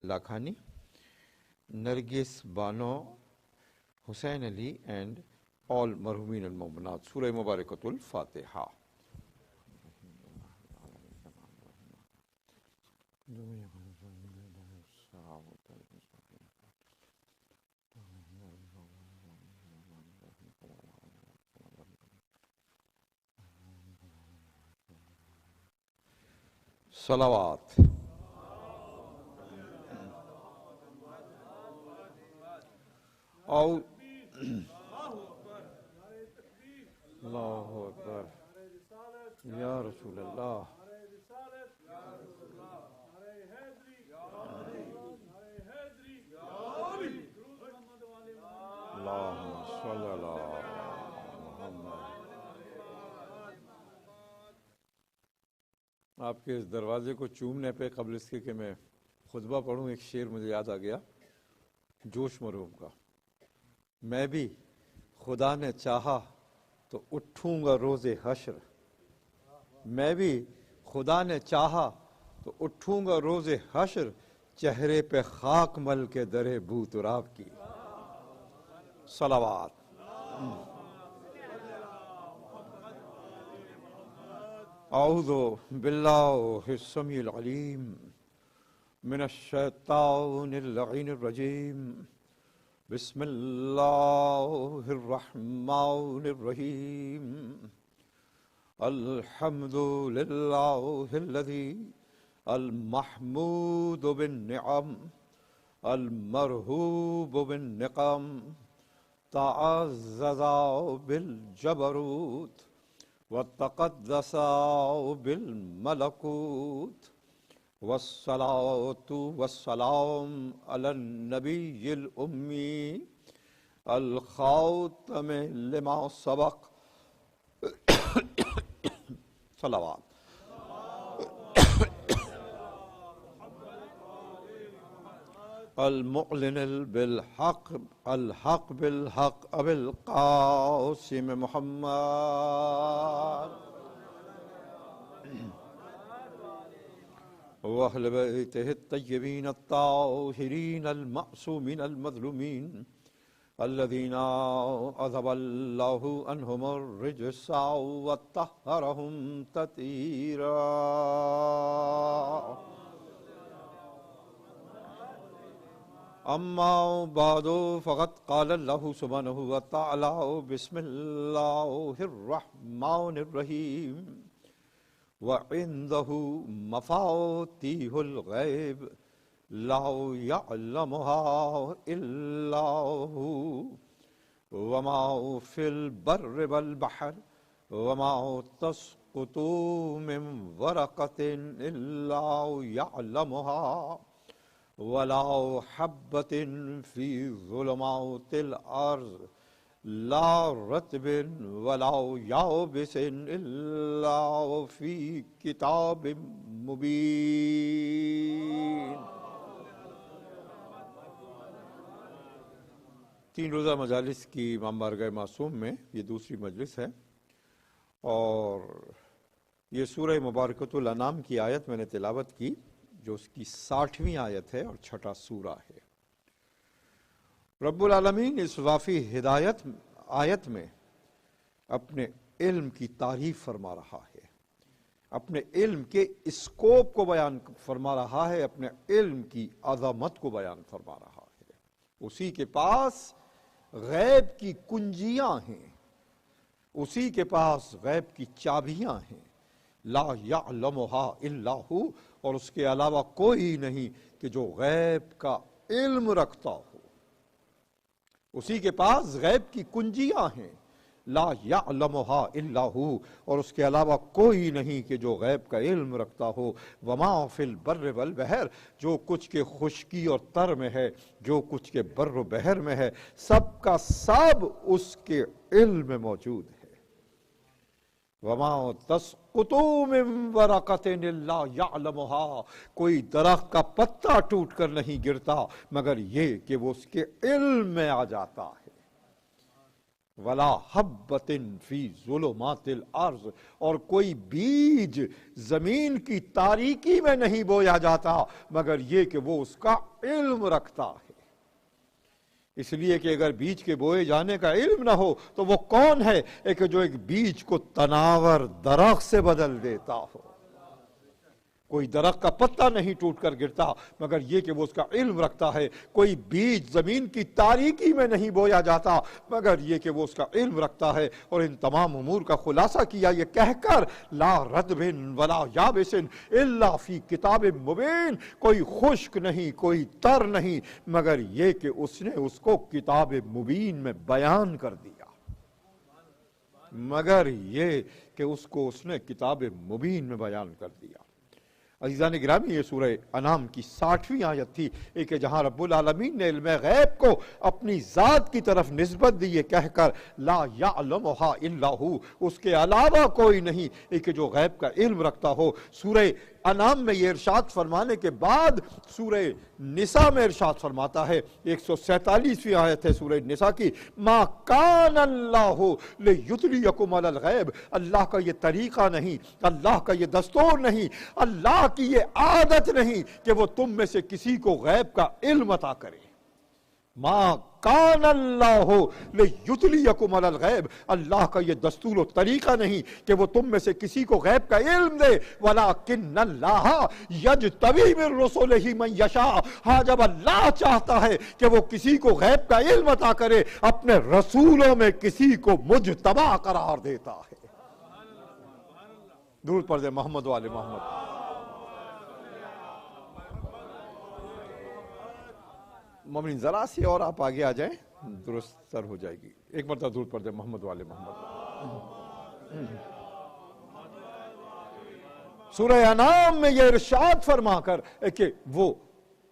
Lakhani, Nargis Bano, Hussain Ali, and all Marhumin and Mu'minat. Surah Mubarakatul Fatiha. Salawat. Allahu Akbar. Ya Rasulullah. Allahumma salli ala Muhammad. آپ کے اس دروازے کو چومنے پہ قبل اس کے کہ میں خطبہ پڑھوں ایک شعر مجھے یاد آ گیا جوش مرحوم کا. میں بھی خدا نے چاہا تو اٹھوں گا روز حشر. میں بھی خدا نے چاہا تو اٹھوں گا روز حشر. چہرے پہ خاک مل کے درے بو تراب کی. صلوات. اعوذ باللہ السمیع العلیم من الشیطان اللعین الرجیم. بسم اللہ الرحمن الرحیم. الحمد للہ الذی المحمود بالنعم المرحوب بالنقم تعزز بالجبروت وتقدس بالملكوت والصلاة والسلام على النبي الأمي الخاتم لما سبق. صلوات. المعلن بالحق الحق بالحق أبي القاسم محمد وأهل بيته الطيبين الطاهرين المعصومين المظلومين الذين أذهب الله عنهم الرجس وطهرهم تطهيرا. أما بعد فقد قال الله سبحانه وتعالى بسم الله الرحمن الرحيم وعنده مفاتيح الغيب لا يعلمها إلا هو وما في البر والبحر وما تسقط من ورقة إلا يعلمها ولا حبة في ظلمات الأرض لا رطب ولا يابس إلا في كتاب مبين. 3 روزہ مجالس کی امام بارگاہ معصوم میں یہ دوسری مجلس ہے اور یہ سورہ مبارکۃ الانعام کی آیت میں نے تلاوت کی جو اس کی 60ویں آیت ہے اور 6واں سورہ ہے. رب العالمین اس وافی ہدایت آیت میں اپنے علم کی تعریف فرما رہا ہے، اپنے علم کے اسکوپ کو بیان فرما رہا ہے، اپنے علم کی عظمت کو بیان فرما رہا ہے. اسی کے پاس غیب کی کنجیاں ہیں، اسی کے پاس غیب کی چابیاں ہیں. لا یعلمها الا ہو، اور اس کے علاوہ کوئی نہیں کہ جو غیب کا علم رکھتا ہو. اسی کے پاس غیب کی کنجیاں ہیں. لا یعلمها الا ہو، اور اس کے علاوہ کوئی نہیں کہ جو غیب کا علم رکھتا ہو. وما فی البر والبحر، جو کچھ کے خشکی اور تر میں ہے، جو کچھ کے بر و بحر میں ہے، سب کا سب اس کے علم میں موجود ہے. وما تسقط من ورقۃ الا یعلمها، کوئی درخت کا پتا ٹوٹ کر نہیں گرتا مگر یہ کہ وہ اس کے علم میں آ جاتا ہے. ولا حبۃ فی ظلمات الارض، اور کوئی بیج زمین کی تاریکی میں نہیں بویا جاتا مگر یہ کہ وہ اس کا علم رکھتا ہے۔ اس لیے کہ اگر بیج کے بوئے جانے کا علم نہ ہو تو وہ کون ہے ایک جو ایک بیج کو تناور درخت سے بدل دیتا ہو۔ کوئی درخت کا پتہ نہیں ٹوٹ کر گرتا مگر یہ کہ وہ اس کا علم رکھتا ہے۔ کوئی بیج زمین کی تاریکی میں نہیں بویا جاتا مگر یہ کہ وہ اس کا علم رکھتا ہے۔ اور ان تمام امور کا خلاصہ کیا یہ کہہ کر لا رطب ولا یابس الا فی کتاب مبین، کوئی خشک نہیں کوئی تر نہیں مگر یہ کہ اس نے اس کو کتاب مبین میں بیان کر دیا، مگر یہ کہ اس کو اس نے کتاب مبین میں بیان کر دیا۔ عزیزان گرامی، یہ سورہ انعام کی 60ویں آیت تھی ایک جہاں رب العالمین نے علم غیب کو اپنی ذات کی طرف نسبت دی یہ کہہ کر لا یعلمہا الا ہو، اس کے علاوہ کوئی نہیں ایک جو غیب کا علم رکھتا ہو۔ سورہ انعام میں یہ ارشاد فرمانے کے بعد سورہ نساء میں ارشاد فرماتا ہے، 147ویں آیت ہے سورہ نساء کی، ما کان اللہ لیطلعکم علی الغیب، اللہ کا یہ طریقہ نہیں، اللہ کا یہ دستور نہیں، اللہ کی یہ عادت نہیں کہ وہ تم میں سے کسی کو غیب کا علم عطا کرے۔ ما کان اللہ لیطلعکم علی الغیب، اللہ کا یہ دستور و طریقہ نہیں کہ وہ تم میں سے کسی کو غیب کا علم دے، ولکن اللہ یجتبی من رسلہ من یشاء، ہاں جب اللہ چاہتا ہے کہ وہ کسی کو غیب کا علم عطا کرے اپنے رسولوں میں کسی کو مجتبی قرار دیتا ہے۔ درود پڑھ دیں محمد و آل محمد۔ مومنین ذرا سی اور آپ آگے آ جائیں، درست سر ہو جائے گی۔ ایک مرتبہ درود پڑھ دیں محمد والے محمد۔ سورہ انعام میں یہ ارشاد فرما کر کہ وہ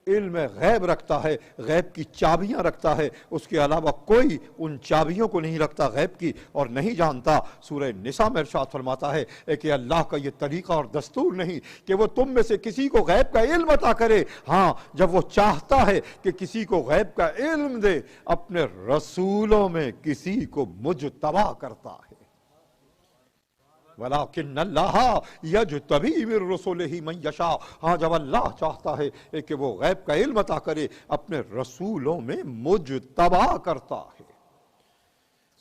علم غیب رکھتا ہے، غیب کی چابیاں رکھتا ہے، اس کے علاوہ کوئی ان چابیوں کو نہیں رکھتا غیب کی اور نہیں جانتا۔ سورہ نساء میں ارشاد فرماتا ہے کہ اللہ کا یہ طریقہ اور دستور نہیں کہ وہ تم میں سے کسی کو غیب کا علم عطا کرے، ہاں جب وہ چاہتا ہے کہ کسی کو غیب کا علم دے اپنے رسولوں میں کسی کو مجتبی کرتا ہے۔ ولیکن اللہ یجتبی من رسلہ من یشاء، ہاں جب اللہ چاہتا ہے کہ وہ غیب کا علم عطا کرے اپنے رسولوں میں مجتبی کرتا ہے۔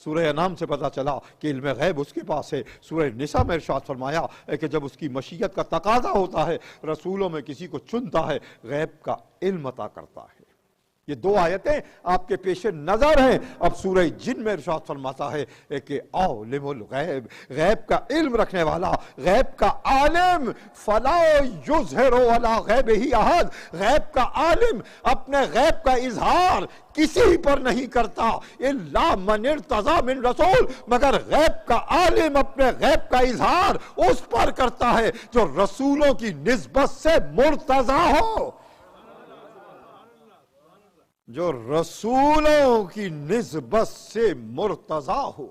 سورہ انعام سے پتا چلا کہ علم غیب اس کے پاس ہے۔ سورہ نساء میں ارشاد فرمایا کہ جب اس کی مشیت کا تقاضا ہوتا ہے رسولوں میں کسی کو چنتا ہے، غیب کا علم عطا کرتا ہے۔ یہ دو آیتیں آپ کے پیش نظر ہیں۔ اب سورہ جن میں ارشاد فرماتا ہے کہ عالم الغیب، غیب کا علم رکھنے والا، غیب کا عالم، فلا یظہر علی غیبہ احد، غیب کا عالم اپنے غیب کا اظہار کسی پر نہیں کرتا الا من ارتضی من رسول، مگر غیب کا عالم اپنے غیب کا اظہار اس پر کرتا ہے جو رسولوں کی نسبت سے مرتضی ہو، جو رسولوں کی نسبت سے مرتضی ہو۔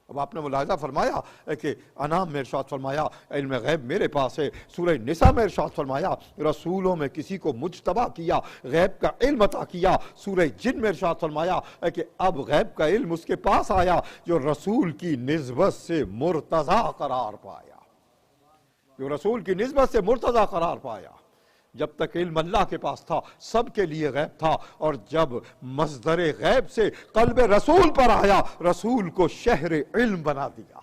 اب آپ نے ملاحظہ فرمایا کہ انعام میں ارشاد فرمایا علم غیب میرے پاس ہے، سورہ نساء میں ارشاد فرمایا رسولوں میں کسی کو مجتبی کیا، غیب کا علم عطا کیا، سورہ جن میں ارشاد فرمایا کہ اب غیب کا علم اس کے پاس آیا جو رسول کی نسبت سے مرتضی قرار پایا، جو رسول کی نسبت سے مرتضی قرار پایا۔ جب تک علم اللہ کے پاس تھا سب کے لیے غیب تھا، اور جب مصدر غیب سے قلب رسول پر آیا رسول کو شہر علم بنا دیا۔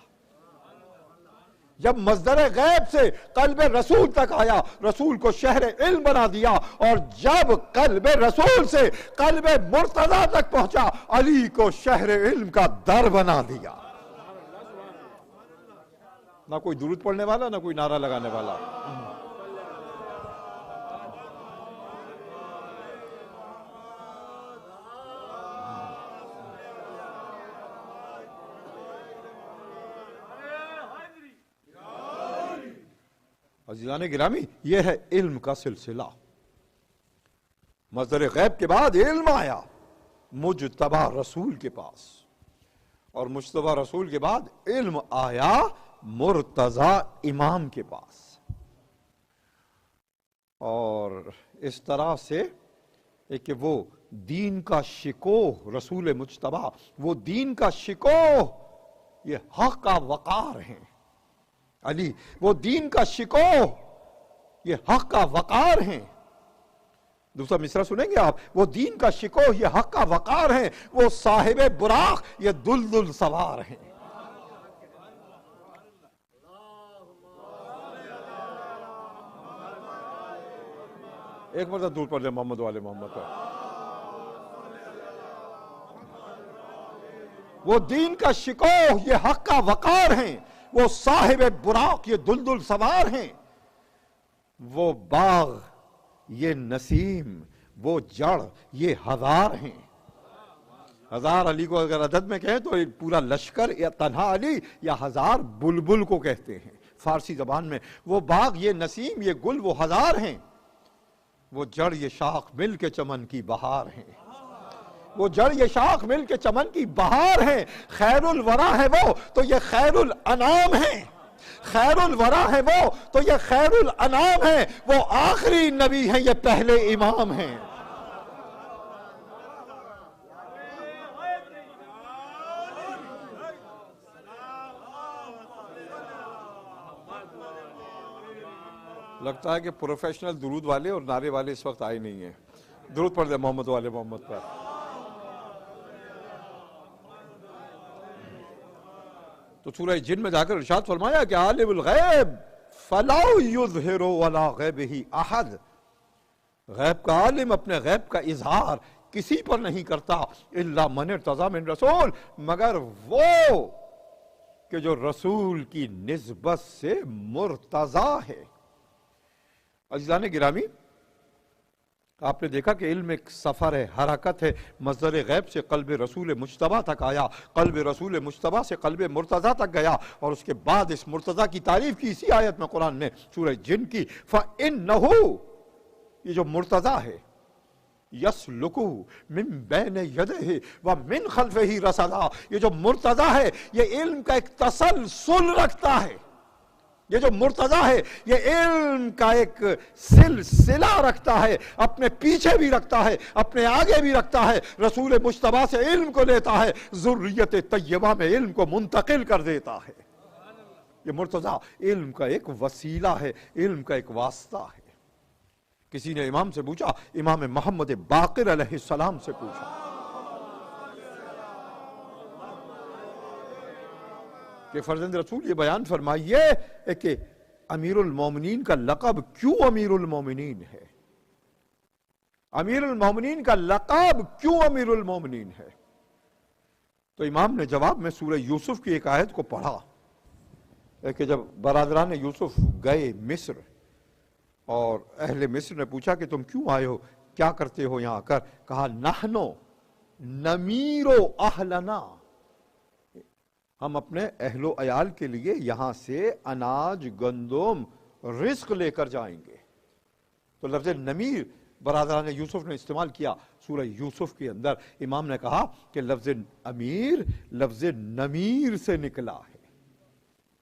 جب مصدر غیب سے قلب رسول تک آیا رسول کو شہر علم بنا دیا، اور جب قلب رسول سے قلب مرتضی تک پہنچا علی کو شہر علم کا در بنا دیا۔ نہ کوئی درود پڑھنے والا، نہ کوئی نعرہ لگانے والا۔ عزیزان گرامی، یہ ہے علم کا سلسلہ۔ مصدر غیب کے بعد علم آیا مجتبی رسول کے پاس، اور مجتبی رسول کے بعد علم آیا مرتضی امام کے پاس، اور اس طرح سے کہ وہ دین کا شکوہ رسول مجتبیٰ، وہ دین کا شکوہ یہ حق کا وقار ہیں علی، وہ دین کا شکوہ یہ حق کا وقار ہیں۔ دوسرا مصرع سنیں گے آپ، وہ دین کا شکوہ یہ حق کا وقار ہیں، وہ صاحب براق یہ دلدل سوار ہیں۔ ایک مرتبہ دور پڑھ لیں محمد والے محمد پر۔ وہ دین کا شکوہ یہ حق کا وقار ہیں، وہ صاحب براق یہ دلدل سوار ہیں۔ وہ باغ یہ نسیم، وہ جڑ یہ ہزار ہیں۔ ہزار علی کو اگر عدد میں کہیں تو پورا لشکر یا تنہا علی یا ہزار بلبل کو کہتے ہیں فارسی زبان میں۔ وہ باغ یہ نسیم یہ گل وہ ہزار ہیں، وہ جڑ یہ شاخ مل کے چمن کی بہار ہیں۔ وہ جڑ یہ شاخ مل کے چمن کی بہار ہیں۔ خیر الورا ہے وہ تو یہ خیر الانام ہیں، خیر الورا ہے وہ تو یہ خیر الانام ہیں، وہ آخری نبی ہیں یہ پہلے امام ہیں۔ لگتا ہے کہ پروفیشنل درود والے اور نعرے والے اس وقت آئے نہیں ہیں۔ درود پڑھ دیں محمد والے محمد پر۔ تو سورہ جن میں جا کر ارشاد فرمایا کہ عالم الغیب فلا یظہر علی غیبہ احد، غیب کا عالم اپنے غیب کا اظہار کسی پر نہیں کرتا الا من ارتضی من رسول، مگر وہ کہ جو رسول کی نسبت سے مرتضی ہے۔ عزیزان گرامی، آپ نے دیکھا کہ علم ایک سفر ہے، حرکت ہے، مصدر غیب سے قلب رسول مجتبیٰ تک آیا، قلب رسول مجتبیٰ سے قلب مرتضیٰ تک گیا، اور اس کے بعد اس مرتضیٰ کی تعریف کی اسی آیت میں قرآن نے سورہ جن کی۔ فَإِنَّهُ، یہ جو مرتضیٰ ہے، يَسْلُكُهُ مِن بَيْنِ يَدَيْهِ وَمِن خَلْفِهِ رَصَدًا، یہ جو مرتضیٰ ہے یہ علم کا ایک تسلسل رکھتا ہے۔ یہ جو مرتضیٰ ہے یہ علم کا ایک سلسلہ رکھتا ہے، اپنے پیچھے بھی رکھتا ہے، اپنے آگے بھی رکھتا ہے، رسول مجتبیٰ سے علم کو لیتا ہے، ذریت طیبہ میں علم کو منتقل کر دیتا ہے۔ یہ مرتضیٰ علم کا ایک وسیلہ ہے، علم کا ایک واسطہ ہے۔ کسی نے امام سے پوچھا، امام محمد باقر علیہ السلام سے پوچھا کہ فرزند رسول یہ بیان فرمائیے کہ امیر المومنین کا لقب کیوں امیر المومنین ہے؟ امیر المومنین کا لقب کیوں امیر المومنین ہے؟ تو امام نے جواب میں سورہ یوسف کی ایک آیت کو پڑھا کہ جب برادران یوسف گئے مصر اور اہل مصر نے پوچھا کہ تم کیوں آئے ہو، کیا کرتے ہو یہاں کر؟ کہا نحنو نمیرو اہلنا، ہم اپنے اہل و عیال کے لیے یہاں سے اناج گندم رزق لے کر جائیں گے۔ تو لفظ نمیر برادران یوسف نے استعمال کیا سورہ یوسف کے اندر۔ امام نے کہا کہ لفظ امیر لفظ نمیر سے نکلا ہے۔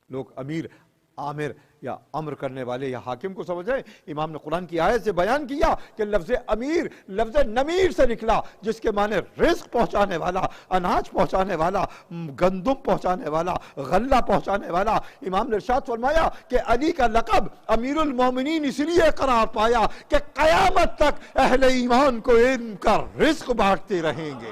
لوگ امیر عامر یا امر کرنے والے یا حاکم کو سمجھ رہے ہیں، امام نے قرآن کی آیت سے بیان کیا کہ لفظ امیر لفظ نمیر سے نکلا، جس کے معنی رزق پہنچانے والا، اناج پہنچانے والا، گندم پہنچانے والا، غلہ پہنچانے والا۔ امام نے ارشاد فرمایا کہ علی کا لقب امیر المومنین اس لیے قرار پایا کہ قیامت تک اہل ایمان کو ان کا رزق بانٹتے رہیں گے۔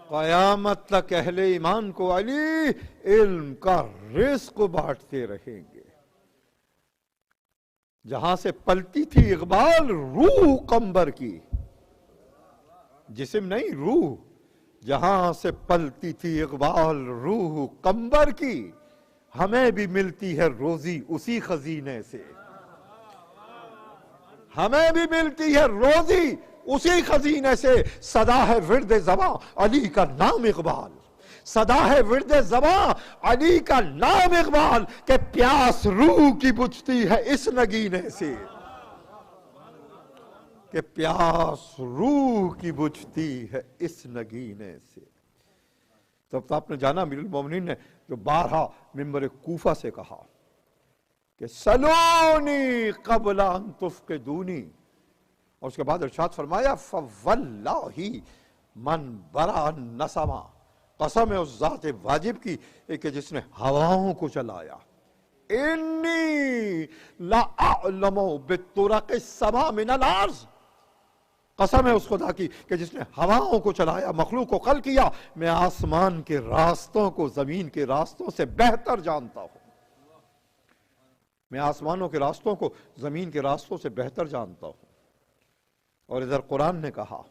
قیامت تک اہل ایمان کو علی علم کا رزق بانٹتے رہیں گے۔ جہاں سے پلتی تھی اقبال روح قمبر کی، جسم نہیں روح، جہاں سے پلتی تھی اقبال روح قمبر کی، ہمیں بھی ملتی ہے روزی اسی خزینے سے، ہمیں بھی ملتی ہے روزی اسی خزینے سے۔ صدا ہے ورد زباں علی کا نام اقبال، صدا ہے ورد زباں علی کا نام اقبال، کہ پیاس روح کی بجھتی ہے اس نگینے سے، کہ پیاس روح کی بجھتی ہے اس نگینے سے۔ تو آپ نے جانا امیر المومنین نے جو بارہا ممبر کوفہ سے کہا کہ سلونی قبل ان تفقدونی، اور اس کے بعد ارشاد فرمایا فواللہ من برا النسمہ، قسم ہے اس ذات واجب کی کہ جس نے ہواؤں کو چلایا، انی لأعلم بالطرق السما من الارض، قسم ہے اس خدا کی کہ جس نے ہواؤں کو چلایا، مخلوق کو خلق کیا، میں آسمان کے راستوں کو زمین کے راستوں سے بہتر جانتا ہوں، میں آسمانوں کے راستوں کو زمین کے راستوں سے بہتر جانتا ہوں۔ اور ادھر قرآن نے کہا،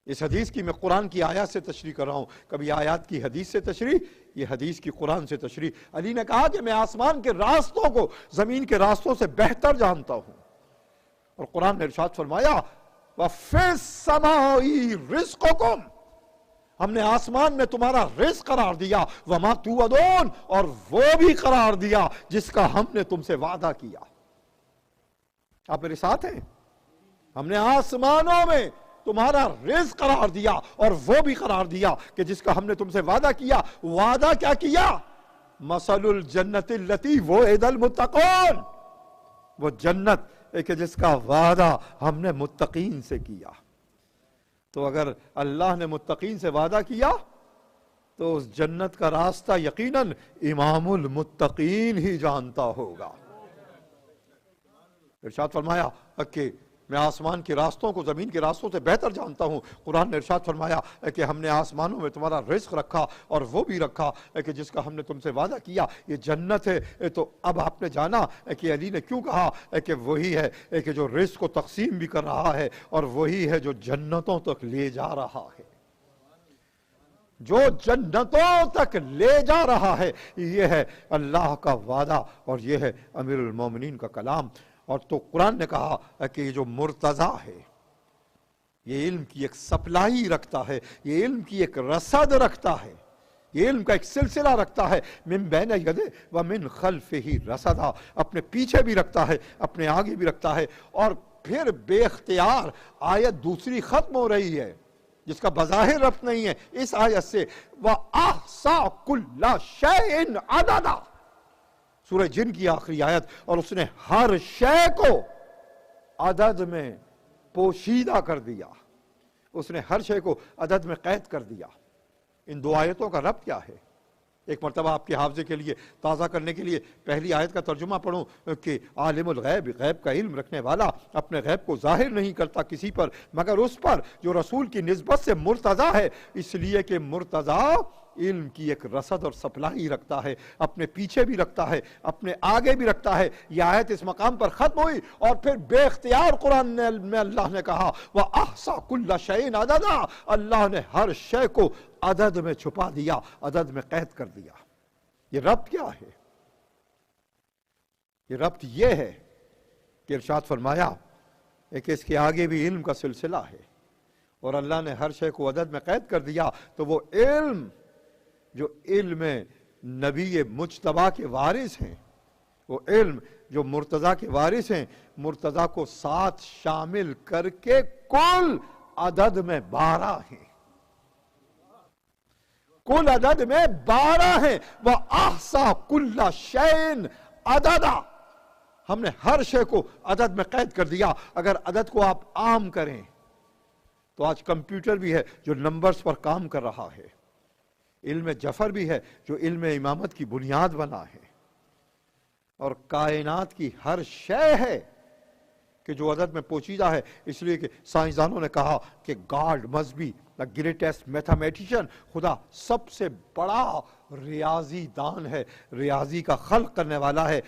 اس حدیث کی میں قرآن کی آیات سے تشریح کر رہا ہوں، کبھی آیات کی حدیث سے تشریح، یہ حدیث کی قرآن سے تشریح۔ علی نے کہا کہ میں آسمان کے راستوں کو زمین کے راستوں سے بہتر جانتا ہوں، اور قرآن نے ارشاد فرمایا وَفِي السَّمَاءِ رِزْقُكُمْ، ہم نے آسمان میں تمہارا رزق قرار دیا، وَمَا تُوعَدُونَ، اور وہ بھی قرار دیا جس کا ہم نے تم سے وعدہ کیا۔ آپ میرے ساتھ ہیں؟ ہم نے آسمانوں میں تمہارا رزق قرار دیا اور وہ بھی قرار دیا کہ جس کا ہم نے تم سے وعدہ کیا۔ وعدہ کیا کیا؟ مثل الجنت التی وعد المتقون، وہ جنت کہ جس کا وعدہ ہم نے متقین سے کیا۔ تو اگر اللہ نے متقین سے وعدہ کیا تو اس جنت کا راستہ یقیناً امام المتقین ہی جانتا ہوگا۔ ارشاد فرمایا کہ میں آسمان کے راستوں کو زمین کے راستوں سے بہتر جانتا ہوں۔ قرآن نے ارشاد فرمایا کہ ہم نے آسمانوں میں تمہارا رزق رکھا اور وہ بھی رکھا کہ جس کا ہم نے تم سے وعدہ کیا، یہ جنت ہے۔ تو اب آپ نے جانا کہ علی نے کیوں کہا کہ وہی ہے کہ جو رزق کو تقسیم بھی کر رہا ہے اور وہی ہے جو جنتوں تک لے جا رہا ہے، جو جنتوں تک لے جا رہا ہے، یہ ہے اللہ کا وعدہ اور یہ ہے امیر المومنین کا کلام۔ اور تو قرآن نے کہا کہ یہ جو مرتضی ہے، یہ علم کی ایک سپلائی رکھتا ہے، یہ علم کی ایک رسد رکھتا ہے، یہ علم کا ایک سلسلہ رکھتا ہے، من بین یدہ ومن خلفہ رسدا، اپنے پیچھے بھی رکھتا ہے، اپنے آگے بھی رکھتا ہے۔ اور پھر بے اختیار آیت دوسری ختم ہو رہی ہے جس کا بظاہر ربط نہیں ہے اس آیت سے، وَأَحْصَىٰ كُلَّ شَيْءٍ عَدَدًا، سورہ جن کی آخری آیت، اور اس نے ہر شے کو عدد میں پوشیدہ کر دیا، اس نے ہر شے کو عدد میں قید کر دیا۔ ان دو آیتوں کا ربط کیا ہے؟ ایک مرتبہ آپ کے حافظے کے لیے تازہ کرنے کے لیے پہلی آیت کا ترجمہ پڑھوں کہ عالم الغیب، غیب کا علم رکھنے والا اپنے غیب کو ظاہر نہیں کرتا کسی پر مگر اس پر جو رسول کی نسبت سے مرتضی ہے، اس لیے کہ مرتضی علم کی ایک رسد اور سپلائی رکھتا ہے، اپنے پیچھے بھی رکھتا ہے، اپنے آگے بھی رکھتا ہے۔ یہ آیت اس مقام پر ختم ہوئی اور پھر بے اختیار قرآن میں اللہ نے کہا وَأَحْصَىٰ كُلَّ شَيْءٍ عَدَدًا، اللہ نے ہر شے کو عدد میں چھپا دیا، عدد میں قید کر دیا۔ یہ ربط کیا ہے؟ یہ ربط یہ ہے کہ ارشاد فرمایا کہ اس کے آگے بھی علم کا سلسلہ ہے اور اللہ نے ہر شے کو عدد میں قید کر دیا، تو وہ علم جو علم نبی مجتبی کے وارث ہیں، وہ علم جو مرتضی کے وارث ہیں، مرتضی کو ساتھ شامل کر کے کل عدد میں 12 ہیں، کل عدد میں 12 ہیں۔ وَأَحْصَىٰ كُلَّ شَيْءٍ عَدَدًا، ہم نے ہر شے کو عدد میں قید کر دیا۔ اگر عدد کو آپ عام کریں تو آج کمپیوٹر بھی ہے جو نمبرز پر کام کر رہا ہے، علم جفر بھی ہے جو علم امامت کی بنیاد بنا ہے، اور کائنات کی ہر شے ہے کہ جو عدد میں پوشیدہ ہے۔ اس لیے کہ سائنسدانوں نے کہا کہ God must be the greatest mathematician، خدا سب سے بڑا ریاضی دان ہے، ریاضی کا خلق کرنے والا ہے۔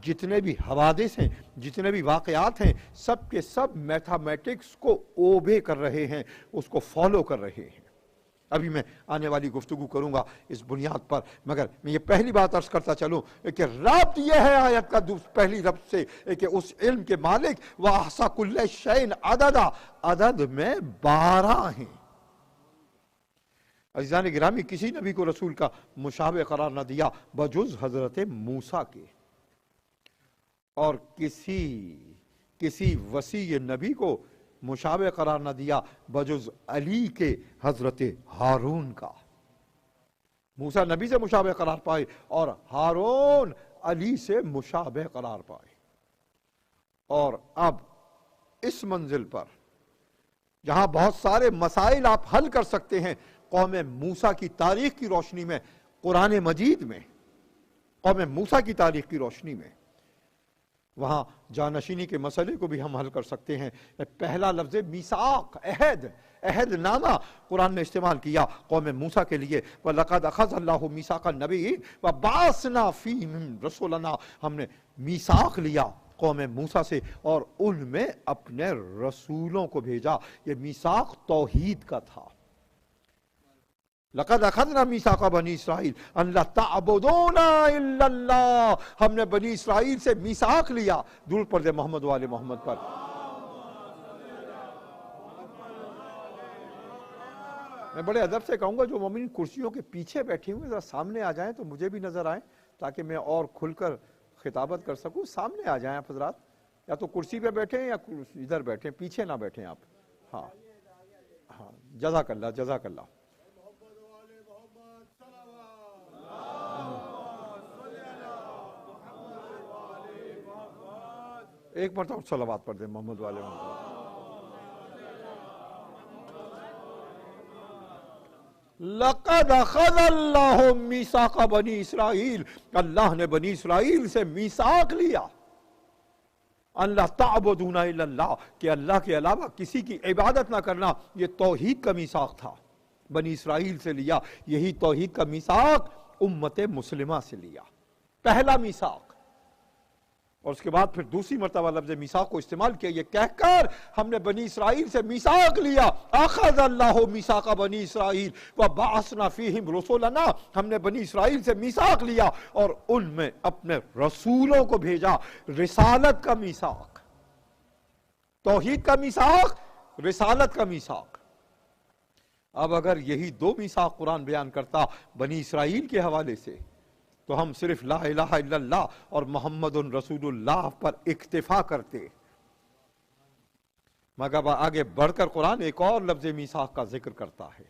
جتنے بھی حوادث ہیں، جتنے بھی واقعات ہیں، سب کے سب میتھمیٹکس کو اوبے کر رہے ہیں، اس کو فالو کر رہے ہیں۔ ابھی میں آنے والی گفتگو کروں گا اس بنیاد پر، مگر میں یہ پہلی بات عرض کرتا چلوں کہ ربط یہ ہے آیت کا پہلی ربط سے کہ اس علم کے مالک وَأَحْصَىٰ كُلَّ شَيْءٍ عَدَدًا، عدد میں 12 ہیں۔ عزیزان گرامی، کسی نبی کو رسول کا مشابہ قرار نہ دیا بجز حضرت موسیٰ کے، اور کسی وسیع نبی کو مشابہ قرار نہ دیا بجز علی کے حضرت ہارون کا۔ موسیٰ نبی سے مشابہ قرار پائے اور ہارون علی سے مشابہ قرار پائے. اور اب اس منزل پر جہاں بہت سارے مسائل آپ حل کر سکتے ہیں قوم موسیٰ کی تاریخ کی روشنی میں، قرآن مجید میں قوم موسیٰ کی تاریخ کی روشنی میں، وہاں جانشینی کے مسئلے کو بھی ہم حل کر سکتے ہیں. پہلا لفظ میثاق، عہد نامہ قرآن نے استعمال کیا قوم موسیٰ کے لیے. وَلَقَدْ أَخَذَ اللَّهُ مِيثَاقَ النَّبِيِّينَ وَبَعَثْنَا فِيهِمْ رَسُولًا، ہم نے میثاق لیا قوم موسیٰ سے اور ان میں اپنے رسولوں کو بھیجا. یہ میثاق توحید کا تھا. لَقَدْ أَخَذْنَا مِيثَاقَ بَنِي إِسْرَائِيلَ أَن لَا تَعْبُدُونَ إِلَّا اللَّهَ، ہم نے بنی اسرائیل سے میثاق لیا. درود پڑھ دے محمد والے محمد پر. میں بڑے ادب سے کہوں گا جو مومن کرسیوں کے پیچھے بیٹھے ہوئے ذرا سامنے آ جائیں تو مجھے بھی نظر آئیں تاکہ میں اور کھل کر خطابت کر سکوں. سامنے آ جائیں آپ حضرات، یا تو کرسی پہ بیٹھیں یا ادھر بیٹھیں، پیچھے نہ بیٹھیں آپ. ہاں ہاں، جزاک اللہ جزاک اللہ. ایک مرتبہ صلوات پڑھ دیں محمد والے محمد. لَقَدْ أَخَذَ اللَّهُ مِيثَاقَ بَنِي إِسْرَائِيلَ، اللہ نے بنی اسرائیل سے میثاق لیا. ان لا تعبدون الا اللہ، کہ اللہ کے علاوہ کسی کی عبادت نہ کرنا. یہ توحید کا میثاق تھا، بنی اسرائیل سے لیا. یہی توحید کا میثاق امت مسلمہ سے لیا، پہلا میثاق. اور اس کے بعد پھر دوسری مرتبہ لفظ میثاق کو استعمال کیا، یہ کہہ کر ہم نے بنی اسرائیل سے میثاق لیا. اخذ اللہ میثاق بنی اسرائیل وبعثنا فیہم رسولنا، ہم نے بنی اسرائیل سے میثاق لیا اور ان میں اپنے رسولوں کو بھیجا. رسالت کا میثاق، توحید کا میثاق، رسالت کا میثاق. اب اگر یہی دو میثاق قرآن بیان کرتا بنی اسرائیل کے حوالے سے تو ہم صرف لا الہ الا اللہ اور محمد رسول اللہ پر اکتفا کرتے. مگر آگے بڑھ کر قرآن ایک اور لفظ میثاق کا ذکر کرتا ہے.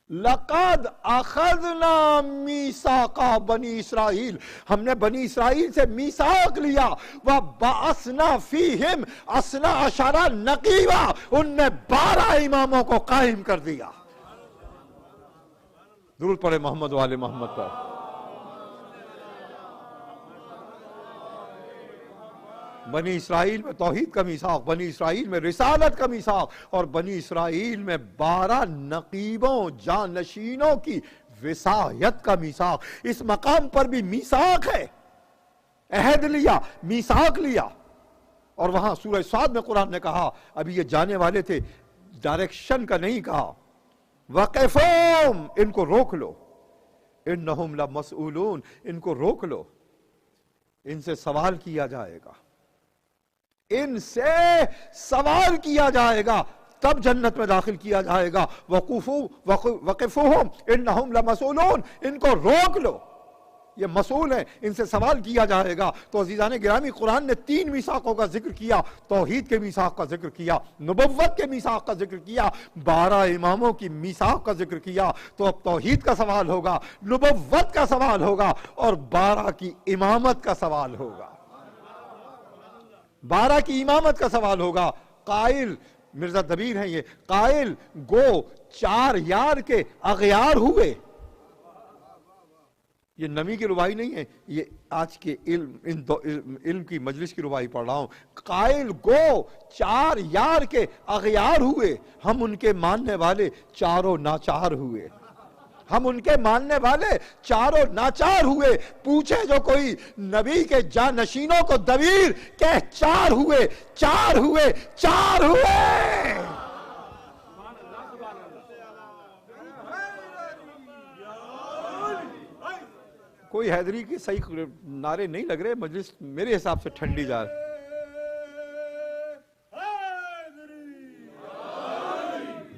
لَقَدْ أَخَذْنَا مِيثَاقَ بَنِي إِسْرَائِيلَ، ہم نے بنی اسرائیل سے میثاق لیا. وَبَعَثْنَا فِيهِمْ اثنا عشر نقیبا، ان میں 12 اماموں کو قائم کر دیا. درود پڑھے محمد والے محمد پر. بنی اسرائیل میں توحید کا میثاق، بنی اسرائیل میں رسالت کا میثاق، اور بنی اسرائیل میں 12 نقیبوں جانشینوں کی وصایت کا میثاق. اس مقام پر بھی میثاق ہے، عہد لیا، میثاق لیا. اور وہاں سورہ صاد میں قرآن نے کہا، ابھی یہ جانے والے تھے، ڈائریکشن کا نہیں کہا، وقفہم، ان کو روک لو، انہم لمسئولون، ان کو روک لو، ان سے سوال کیا جائے گا، ان سے سوال کیا جائے گا، تب جنت میں داخل کیا جائے گا. وقفوہم انہم لمسئولون، ان کو روک لو، یہ مسئول ہیں، ان سے سوال کیا جائے گا. تو عزیزان گرامی، قرآن نے 3 میثاقوں کا ذکر کیا. توحید کے میثاق کا ذکر کیا، نبوت کے میثاق کا ذکر کیا، 12 اماموں کی میثاق کا ذکر کیا. تو اب توحید کا سوال ہوگا، نبوت کا سوال ہوگا، اور 12 کی امامت کا سوال ہوگا. 12 کی امامت کا سوال ہوگا. قائل مرزا دبیر ہیں، یہ قائل گو 4 یار کے اغیار ہوئے. یہ نمی کی ربائی نہیں ہے، یہ آج کے علم کی مجلس کی ربائی پڑھ رہا ہوں. قائل گو 4 یار کے اغیار ہوئے، ہم ان کے ماننے والے چاروں ناچار ہوئے. ہم ان کے ماننے والے چاروں ناچار ہوئے. پوچھے جو کوئی نبی کے جانشینوں کو دبیر، کہ 4 ہوئے، 4 ہوئے، 4 ہوئے. کوئی حیدری کی صحیح نعرے نہیں لگ رہے، مجلس میرے حساب سے ٹھنڈی جا رہی.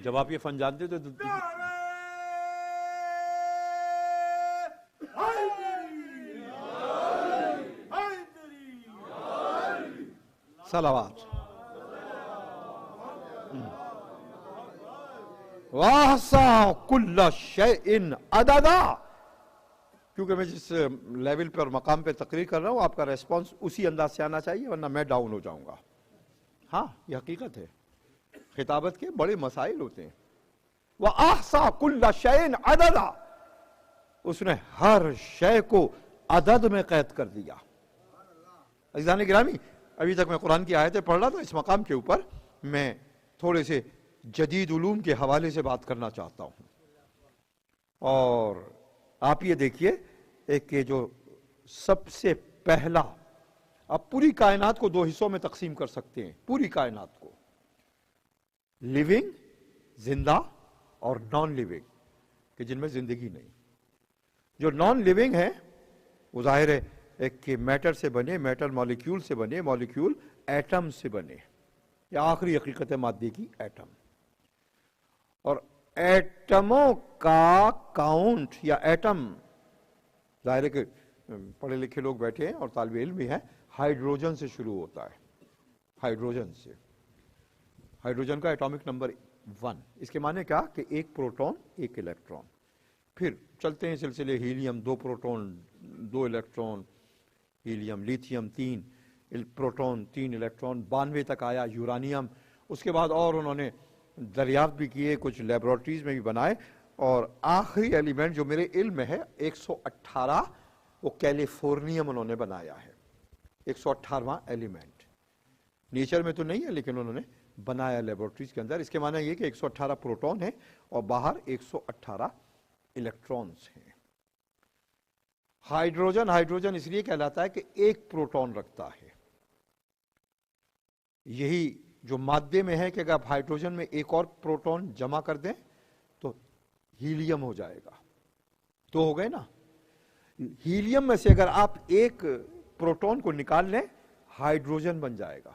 جب آپ یہ فن جانتے تو صلوات. واحصا کل شیء عددا. کیونکہ میں جس لیول پر مقام پہ تقریر کر رہا ہوں آپ کا ریسپانس اسی انداز سے آنا چاہیے ورنہ میں ڈاؤن ہو جاؤں گا. ہاں یہ حقیقت ہے، خطابت کے بڑے مسائل ہوتے ہیں. وَأَحْصَى كُلَّ شَيْءٍ عَدَدًا، اس نے ہر شے کو عدد میں قید کر دیا. عزیزان گرامی، ابھی تک میں قرآن کی آیتیں پڑھ رہا تھا، اس مقام کے اوپر میں تھوڑے سے جدید علوم کے حوالے سے بات کرنا چاہتا ہوں. اور آپ یہ دیکھیے ایک کہ جو سب سے پہلا، آپ پوری کائنات کو دو حصوں میں تقسیم کر سکتے ہیں، پوری کائنات کو، لیونگ زندہ اور نان لیونگ کہ جن میں زندگی نہیں. جو نان لیونگ ہے وہ ظاہر ہے ایک کہ میٹر سے بنے، میٹر مالیکیول سے بنے، مالیکیول ایٹم سے بنے. یہ آخری حقیقت ہے مادے کی، ایٹم. اور ایٹموں کا کاؤنٹ یا ایٹم، ظاہر ہے کہ پڑھے لکھے لوگ بیٹھے ہیں اور طالب علم بھی ہیں، ہائیڈروجن سے شروع ہوتا ہے. ہائیڈروجن سے، ہائیڈروجن کا ایٹامک نمبر 1. اس کے معنی کیا کہ ایک پروٹون ایک الیکٹران. پھر چلتے ہیں سلسلے helium 2 proton 2 electron, helium lithium 3 proton 3 electron, 92 تک آیا یورانیم. اس کے بعد اور انہوں نے دریافت بھی کیے، کچھ لیبورٹریز میں بھی بنائے، اور آخری ایلیمنٹ جو میرے علم میں ہے 118 وہ کیلیفورنیم انہوں نے بنایا ہے. 118واں ایلیمنٹ نیچر میں تو نہیں ہے لیکن انہوں نے بنایا لیبورٹریز کے اندر. اس کے معنی یہ کہ 118 پروٹون ہیں اور باہر 118 الیکٹرانز ہیں. ہائیڈروجن اس لیے کہلاتا ہے کہ ایک پروٹون رکھتا ہے. یہی جو مادے میں ہے کہ اگر آپ ہائیڈروجن میں ایک اور پروٹون جمع کر دیں تو ہیلیم ہو جائے گا. تو ہو گئے نا. ہیلیم میں سے اگر آپ ایک پروٹون کو نکال لیں ہائیڈروجن بن جائے گا.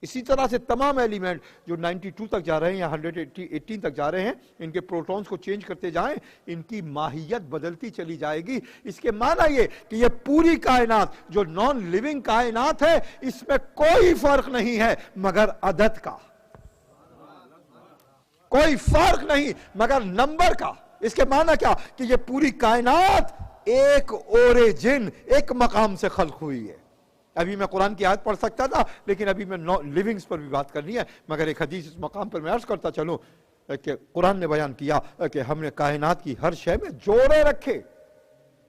اسی طرح سے تمام ایلیمنٹ جو 92 تک جا رہے ہیں یا 118 تک جا رہے ہیں، ان کے پروٹونز کو چینج کرتے جائیں، ان کی ماہیت بدلتی چلی جائے گی. اس کے معنی یہ کہ یہ پوری کائنات جو نان لیونگ کائنات ہے اس میں کوئی فرق نہیں ہے مگر عدد کا، کوئی فرق نہیں مگر نمبر کا. اس کے معنی کیا کہ یہ پوری کائنات ایک اوریجن، ایک مقام سے خلق ہوئی ہے. ابھی میں قرآن کی آیت پڑھ سکتا تھا لیکن ابھی میں لیونگز پر بھی بات کرنی ہے، مگر ایک حدیث اس مقام پر میں عرض کرتا چلوں کہ قرآن نے بیان کیا کہ ہم نے کائنات کی ہر شے میں جوڑے رکھے.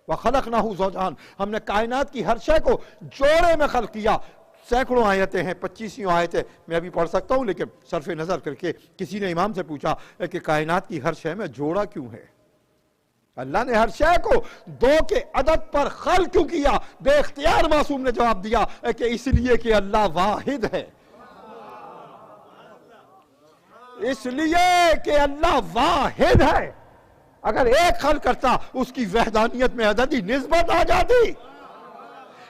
وَخَلَقْنَاهُ زَوْجَيْنِ، ہم نے کائنات کی ہر شے کو جوڑے میں خلق کیا. سینکڑوں آیتیں ہیں، 25 آیتیں میں ابھی پڑھ سکتا ہوں، لیکن صرف نظر کر کے کسی نے امام سے پوچھا کہ کائنات کی ہر شے میں جوڑا کیوں ہے؟ اللہ نے ہر شے کو 2 کے عدد پر خلق کیوں کیا؟ بے اختیار معصوم نے جواب دیا کہ اس لیے کہ اللہ واحد ہے. اس لیے کہ اللہ واحد ہے. اگر ایک خلق کرتا اس کی وحدانیت میں عددی نسبت آ جاتی.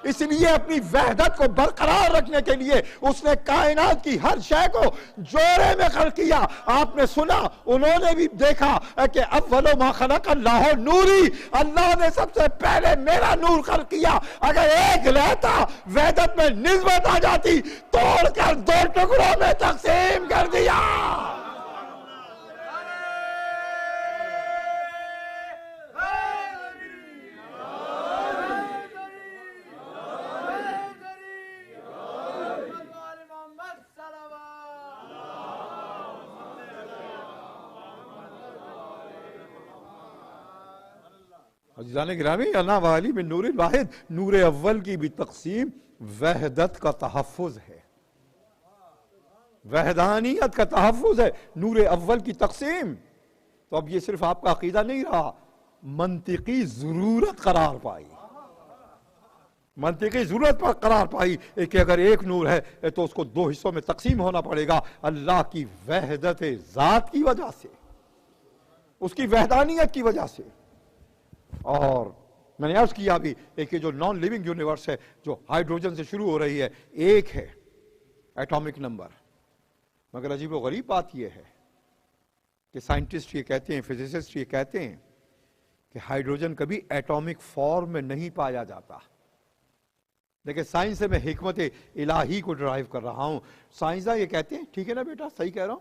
اس لیے اپنی وحدت کو برقرار رکھنے کے لیے اس نے کائنات کی ہر شے کو جوڑے میں خلق کیا. آپ نے سنا، انہوں نے بھی دیکھا کہ اول ما خلق اللہ نوری، اللہ نے سب سے پہلے میرا نور خلق کیا. اگر ایک لیتا وحدت میں نسبت آ جاتی، توڑ کر 2 ٹکڑوں میں تقسیم کر دیا. عزیزان گرامی، انا والی من نور الواحد، نور اول کی بھی تقسیم وحدت کا تحفظ ہے، وحدانیت کا تحفظ ہے نور اول کی تقسیم. تو اب یہ صرف آپ کا عقیدہ نہیں رہا، منطقی ضرورت قرار پائی، منطقی ضرورت پر قرار پائی کہ اگر ایک نور ہے تو اس کو 2 حصوں میں تقسیم ہونا پڑے گا. اللہ کی وحدت ذات کی وجہ سے، اس کی وحدانیت کی وجہ سے. اور میں نے عرض کیا بھی کہ جو نان لیونگ یونیورس ہے جو ہائیڈروجن سے شروع ہو رہی ہے، ایک ہے ایٹامک نمبر. مگر عجیب و غریب بات یہ ہے کہ سائنٹسٹ یہ کہتے ہیں، فزسسٹ یہ کہتے ہیں کہ ہائیڈروجن کبھی ایٹامک فارم میں نہیں پایا جاتا. لیکن سائنس سے میں حکمت الہی کو ڈرائیو کر رہا ہوں. سائنسداں یہ کہتے ہیں، ٹھیک ہے نا بیٹا، صحیح کہہ رہا ہوں،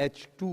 H2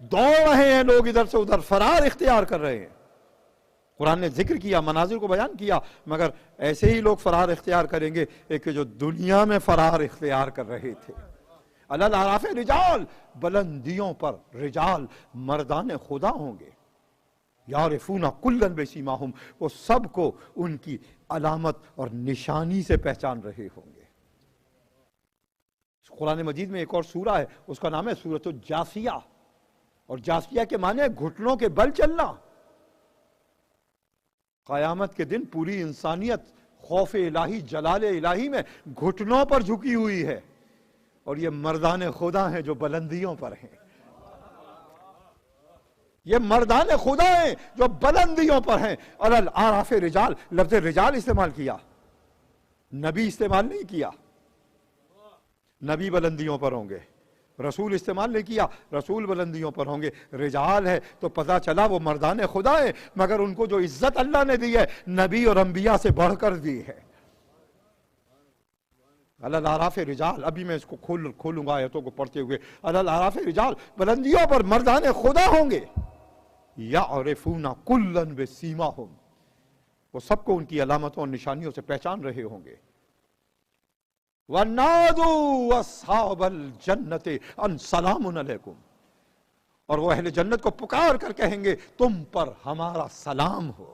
دوڑ رہے ہیں لوگ ادھر سے ادھر، فرار اختیار کر رہے ہیں. قرآن نے ذکر کیا، مناظر کو بیان کیا، مگر ایسے ہی لوگ فرار اختیار کریں گے کہ جو دنیا میں فرار اختیار کر رہے تھے. علی الاعراف رجال، بلندیوں پر رجال، مردان خدا ہوں گے. یعرفون کلا بسیماہم، وہ سب کو ان کی علامت اور نشانی سے پہچان رہے ہوں گے. قرآن مجید میں ایک اور سورہ ہے، اس کا نام ہے سورۃ الجاثیہ، اور جاثیہ کے معنی گھٹنوں کے بل چلنا. قیامت کے دن پوری انسانیت خوف الہی، جلال الہی میں گھٹنوں پر جھکی ہوئی ہے، اور یہ مردان خدا ہیں جو بلندیوں پر ہیں. یہ مردان خدا ہیں جو بلندیوں پر ہیں. علی الاعراف رجال، لفظ رجال استعمال کیا، نبی استعمال نہیں کیا. نبی بلندیوں پر ہوں گے. رسول استعمال نہیں کیا، رسول بلندیوں پر ہوں گے. رجال ہے تو پتہ چلا وہ مردان خدا ہے، مگر ان کو جو عزت اللہ نے دی ہے نبی اور انبیاء سے بڑھ کر دی ہے. علی الاعراف رجال، ابھی میں اس کو کھولوں گا آیتوں کو پڑھتے ہوئے. علی الاعراف رجال، بلندیوں پر مردان خدا ہوں گے. یعرفون کلا بسیماہم، وہ سب کو ان کی علامتوں اور نشانیوں سے پہچان رہے ہوں گے. وَنَادُوا أَصْحَابَ الْجَنَّةِ أَنْ سَلَامٌ عَلَيْكُمْ، اور وہ اہل جنت کو پکار کر کہیں گے تم پر ہمارا سلام ہو،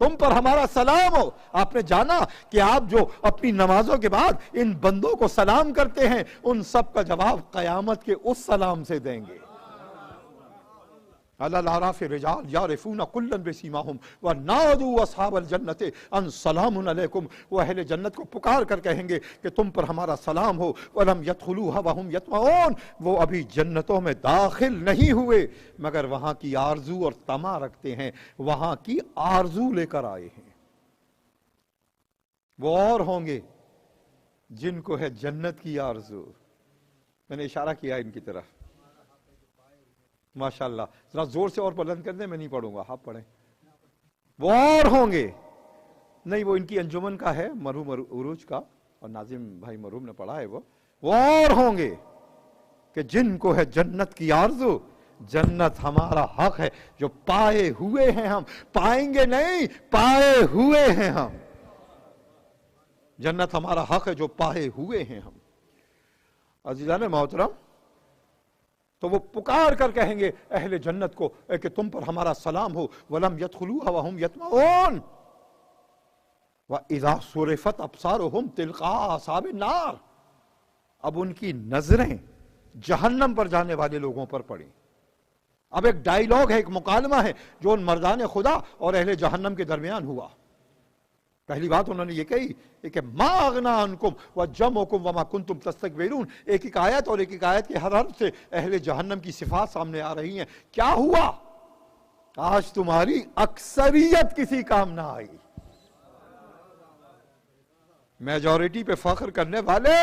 تم پر ہمارا سلام ہو. آپ نے جانا کہ آپ جو اپنی نمازوں کے بعد ان بندوں کو سلام کرتے ہیں، ان سب کا جواب قیامت کے اس سلام سے دیں گے. علی الاعراف رجال یعرفون کلا بسیماہم ونادوا اصحاب الجنت ان سلام علیکم، وہ اہل جنت کو پکار کر کہیں گے کہ تم پر ہمارا سلام ہو. ولم يدخلوها وهم يطمعون، وہ ابھی جنتوں میں داخل نہیں ہوئے مگر وہاں کی آرزو اور طمع رکھتے ہیں، وہاں کی آرزو لے کر آئے ہیں. وہ اور ہوں گے جن کو ہے جنت کی آرزو. میں نے اشارہ کیا ان کی طرف، ماشاءاللہ. ذرا زور سے اور بلند کر دیں، میں نہیں پڑھوں گا، آپ پڑھیں. وہ اور ہوں گے، نہیں وہ ان کی انجمن کا ہے، مرحوم عروج کا، اور ناظم بھائی مرحوم نے پڑھا ہے. وہ اور ہوں گے کہ جن کو ہے جنت کی آرزو. جنت ہمارا حق ہے جو پائے ہوئے ہیں ہم، پائیں گے نہیں، پائے ہوئے ہیں ہم. جنت ہمارا حق ہے جو پائے ہوئے ہیں ہم. عزیزان محترم، تو وہ پکار کر کہیں گے اہل جنت کو کہ تم پر ہمارا سلام ہو. وَلَمْ يَدْخُلُوهَا وَهُمْ يَطْمَعُونَ وَإِذَا صُرِفَتْ أَبْصَارُهُمْ تِلْقَاءَ أَصْحَابِ النَّارِ، اب ان کی نظریں جہنم پر جانے والے لوگوں پر پڑیں. اب ایک ڈائیلاگ ہے، ایک مکالمہ ہے جو ان مردان خدا اور اہل جہنم کے درمیان ہوا. پہلی بات انہوں نے یہ کہی کہ ما اغنا عنکم وجمعکم وما کنتم تستکبرون. ایک ایک آیت اور ایک ایک آیت کے ہر حرف سے اہل جہنم کی صفات سامنے آ رہی ہیں. کیا ہوا؟ آج تمہاری اکثریت کسی کام نہ آئی. میجورٹی پہ فخر کرنے والے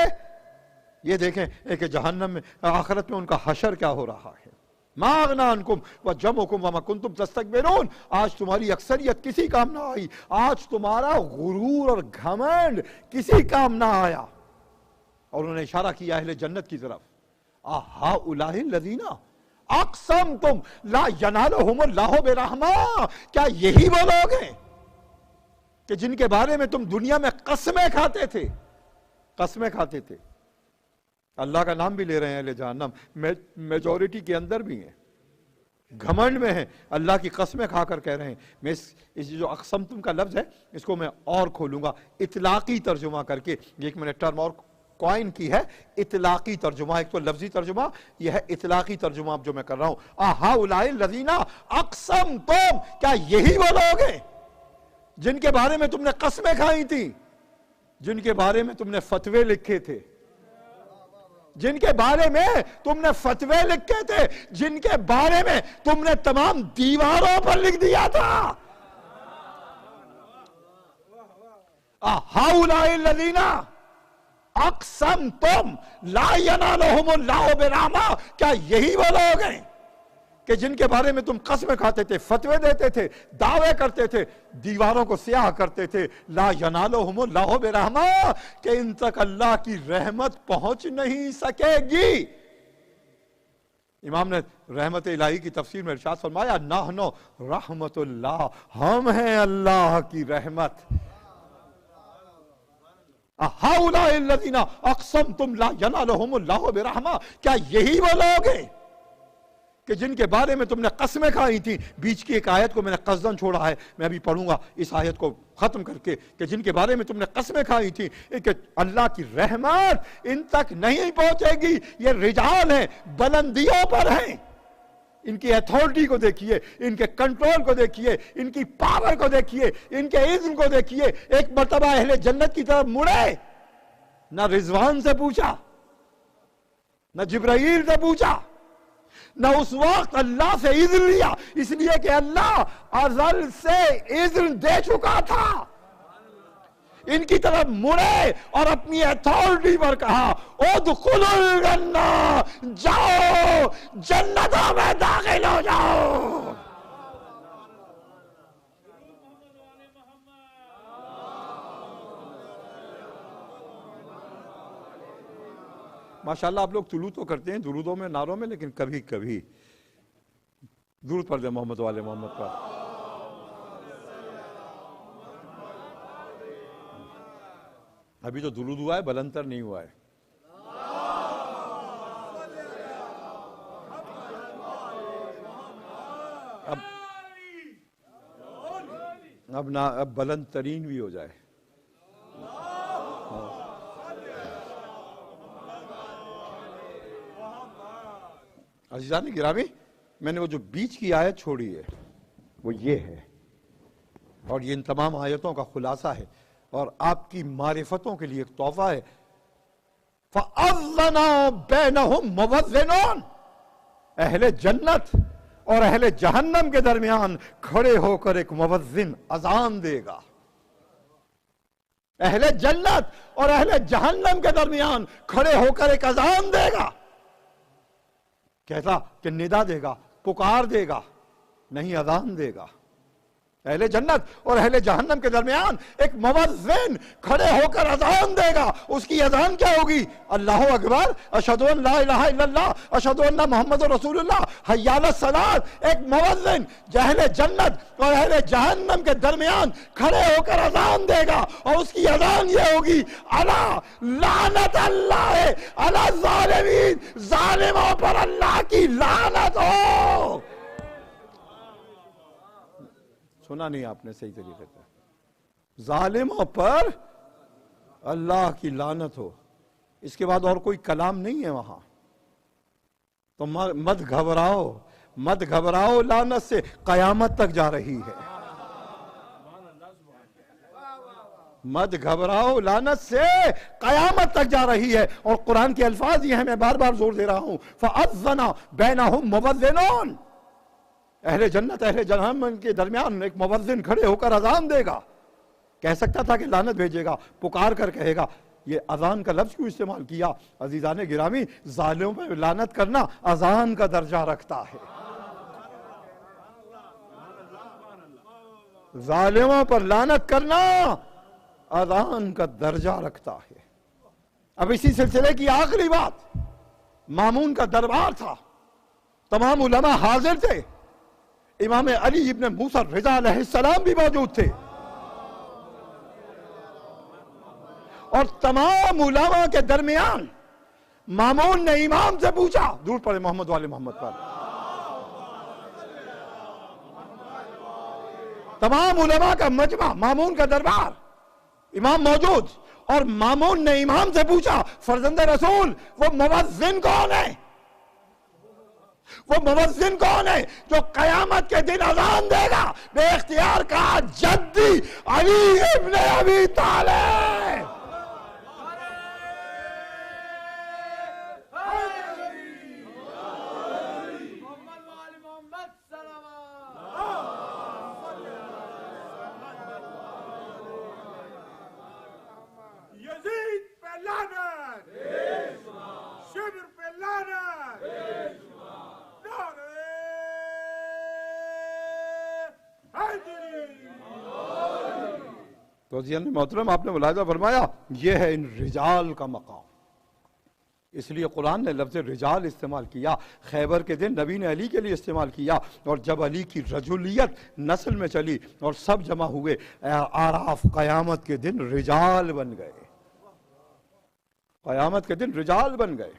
یہ دیکھیں کہ جہنم میں آخرت میں ان کا حشر کیا ہو رہا ہے. ما اغنا عنکم وجمعکم وما کنتم تستکبرون، آج تمہاری اکثریت کسی کام نہ آئی، آج تمہارا غرور اور گھمنڈ کسی کام نہ آیا. اور انہوں نے اشارہ کیا اہل جنت کی طرف. ہؤلاء الذین اقسمتم لا ینالہم اللہ برحمہ، کیا یہی وہ لوگ ہیں کہ جن کے بارے میں تم دنیا میں قسمیں کھاتے تھے، قسمیں کھاتے تھے. اللہ کا نام بھی لے رہے ہیں اہل جہنم، میجورٹی کے اندر بھی ہیں، گھمنڈ میں ہیں، اللہ کی قسمیں کھا کر کہہ رہے ہیں. میں اس جو اقسمتم کا لفظ ہے اس کو میں اور کھولوں گا اطلاقی ترجمہ کر کے. ایک میں نے ٹرم اور کوائن کی ہے، اطلاقی ترجمہ. ایک تو لفظی ترجمہ، یہ ہے اطلاقی ترجمہ اب جو میں کر رہا ہوں. ہؤلاء الذین اقسمتم، کیا یہی وہ لوگ ہیں جن کے بارے میں تم نے قسمیں کھائی تھی، جن کے بارے میں تم نے فتوے لکھے تھے، جن کے بارے میں تم نے فتوے لکھے تھے، جن کے بارے میں تم نے تمام دیواروں پر لکھ دیا تھا. ہؤلاء الذین اقسمتم لا ینالہم اللہ برحمہ، کیا یہی وہ لوگ ہیں کہ جن کے بارے میں تم قسمیں کھاتے تھے، فتوے دیتے تھے، دعوے کرتے تھے، دیواروں کو سیاہ کرتے تھے. لا ینالہم اللہ برحمہ، کہ ان تک اللہ کی رحمت پہنچ نہیں سکے گی. امام نے رحمت الہی کی تفسیر میں ارشاد فرمایا نحن رحمت اللہ، ہم ہیں اللہ کی رحمت. ہؤلاء الذین اقسمتم لا ینالہم اللہ برحمہ، کیا یہی وہ لوگ ہیں کہ جن کے بارے میں تم نے قسمیں کھائی تھیں؟ بیچ کی ایک آیت کو میں نے قصداً چھوڑا ہے، میں ابھی پڑھوں گا اس آیت کو ختم کر کے، کہ جن کے بارے میں تم نے قسمیں کھائی تھیں کہ اللہ کی رحمت ان تک نہیں پہنچے گی. یہ رجال ہیں، بلندیوں پر ہیں. ان کی اتھارٹی کو دیکھیے، ان کے کنٹرول کو دیکھیے، ان کی پاور کو دیکھیے، ان کے عزم کو دیکھیے. ایک مرتبہ اہل جنت کی طرف مڑے، نہ رضوان سے پوچھا، نہ جبرائیل سے پوچھا، نہ اس وقت اللہ سے اذن لیا، اس لیے کہ اللہ ازل سے اذن دے چکا تھا. ان کی طرف مڑے اور اپنی اتھارٹی پر کہا ادخلوا الجنہ، جاؤ جنتوں میں داخل ہو جاؤ. ماشاءاللہ آپ لوگ طلوع تو کرتے ہیں درودوں میں، نعروں میں، لیکن کبھی کبھی درود پڑھ دیں محمد والے محمد پر. ابھی تو درود ہوا ہے، بلندر نہیں ہوا ہے. اب بلند ترین بھی ہو جائے. عزیزان گرامی، میں نے وہ جو بیچ کی آیت چھوڑی ہے وہ یہ ہے، اور یہ ان تمام آیتوں کا خلاصہ ہے اور آپ کی معرفتوں کے لیے ایک تحفہ ہے. فَأَذَّنَ بَيْنَهُمْ مُوَذِّنٌ، اہل جنت اور اہل جہنم کے درمیان کھڑے ہو کر ایک موذن اذان دے گا. اہل جنت اور اہل جہنم کے درمیان کھڑے ہو کر ایک اذان دے گا. کیسا کہ ندا دے گا، پکار دے گا، نہیں اذان دے گا. اہل جنت اور اہل جہنم کے درمیان ایک موذن کھڑے ہو کر اذان دے گا. اس کی اذان کیا ہوگی؟ اللہ اکبر، اشہدو ان لا الہ الا اللہ، اشہدو ان محمد رسول اللہ، حی علی الصلاۃ. ایک موذن جو اہل جنت اور اہل جہنم کے درمیان کھڑے ہو کر اذان دے گا، اور اس کی اذان یہ ہوگی الا لعنت اللہ علی الظالمین، ظالموں پر اللہ کی لعنت ہو. سنا نہیں آپ نے صحیح طریقے سے؟ ظالموں پر اللہ کی لعنت ہو. اس کے بعد اور کوئی کلام نہیں ہے وہاں. تو مت گھبراؤ، مت گھبراؤ، لعنت سے قیامت تک جا رہی ہے. مت گھبراؤ، لعنت سے قیامت تک جا رہی ہے. اور قرآن کے الفاظ یہ ہیں، میں بار بار زور دے رہا ہوں، فَأَذَّنَ بَيْنَهُمْ مُوَذِّنٌ. اہل جنت اہل جہنم کے درمیان ایک موذن کھڑے ہو کر اذان دے گا. کہہ سکتا تھا کہ لعنت بھیجے گا، پکار کر کہے گا. یہ اذان کا لفظ کیوں استعمال کیا؟ عزیزان گرامی، ظالموں پر لعنت کرنا اذان کا درجہ رکھتا ہے. ظالموں پر لعنت کرنا اذان کا درجہ رکھتا ہے. اب اسی سلسلے کی آخری بات، مامون کا دربار تھا، تمام علماء حاضر تھے، امام علی ابن موسیٰ رضا علیہ السلام بھی موجود تھے، اور تمام علماء کے درمیان مامون نے امام سے پوچھا، دور پڑے محمد والے محمد پر. تمام علماء کا مجمع، مامون کا دربار، امام موجود، اور مامون نے امام سے پوچھا فرزند رسول وہ موذن کون ہے؟ وہ موذن کون ہے جو قیامت کے دن اذان دے گا؟ بے اختیار کہا جدی علی ابن ابی طالب. یزید پہ لعنت، شبر پہ لعنت، تو عزیزان محترم، آپ نے ملاحظہ فرمایا یہ ہے ان رجال کا مقام. اس لیے قرآن نے لفظ رجال استعمال کیا. خیبر کے دن نبی نے علی کے لیے استعمال کیا، اور جب علی کی رجولیت نسل میں چلی اور سب جمع ہوئے، آراف قیامت کے دن رجال بن گئے. قیامت کے دن رجال بن گئے.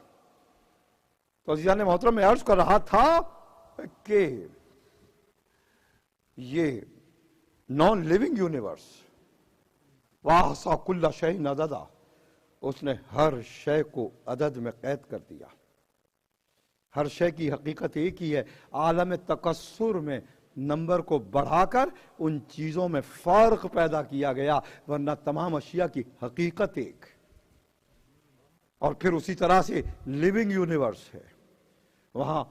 تو عزیزان محترم، میں عرض کر رہا تھا کہ یہ نان لیونگ یونیورس، وَأَحْصَىٰ كُلَّ شَيْءٍ عَدَدًا، اس نے ہر شے کو عدد میں قید کر دیا. ہر شے کی حقیقت ایک ہی ہے. عالم تکثر میں نمبر کو بڑھا کر ان چیزوں میں فرق پیدا کیا گیا، ورنہ تمام اشیاء کی حقیقت ایک. اور پھر اسی طرح سے لیونگ یونیورس ہے، وہاں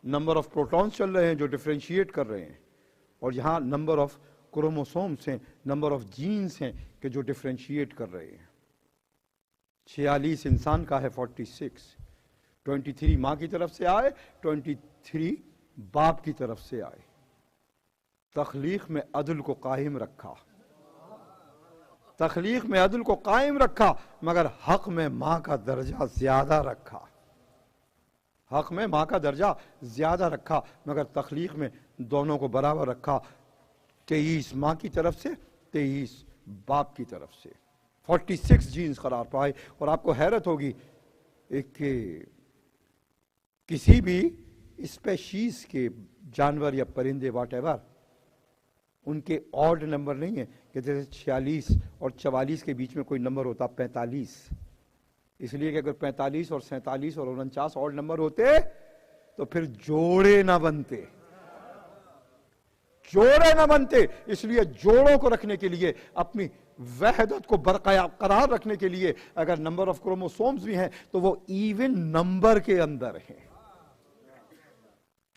نمبر آف پروٹونز چل رہے ہیں جو ڈفرینشیٹ کر رہے ہیں، اور یہاں نمبر آف کروموسومز ہیں، نمبر آف جینز ہیں کہ جو ڈفرینشیٹ کر رہے ہیں. 46 انسان کا ہے، 46. 23 ماں کی طرف سے آئے، 23 باپ کی طرف سے آئے. تخلیق میں عدل کو قائم رکھا، تخلیق میں عدل کو قائم رکھا، مگر حق میں ماں کا درجہ زیادہ رکھا. حق میں ماں کا درجہ زیادہ رکھا، مگر تخلیق میں دونوں کو برابر رکھا. 23 ماں کی طرف سے، 23 باپ کی طرف سے. 46 جینز قرار پائے. اور آپ کو حیرت ہوگی کہ کسی بھی اسپیشیز کے جانور یا پرندے واٹ ایور، ان کے آڈ نمبر نہیں ہے کہ جیسے 46 اور 44 کے بیچ میں کوئی نمبر ہوتا 45. اس لیے کہ اگر 45 اور 47 اور 49 آڈ نمبر ہوتے تو پھر جوڑے نہ بنتے، جوڑے نہ بنتے. اس لیے جوڑوں کو رکھنے کے لیے، اپنی وحدت کو برقرار رکھنے کے لیے، اگر نمبر آف کروموسومز بھی ہیں تو وہ ایون نمبر کے اندر ہیں.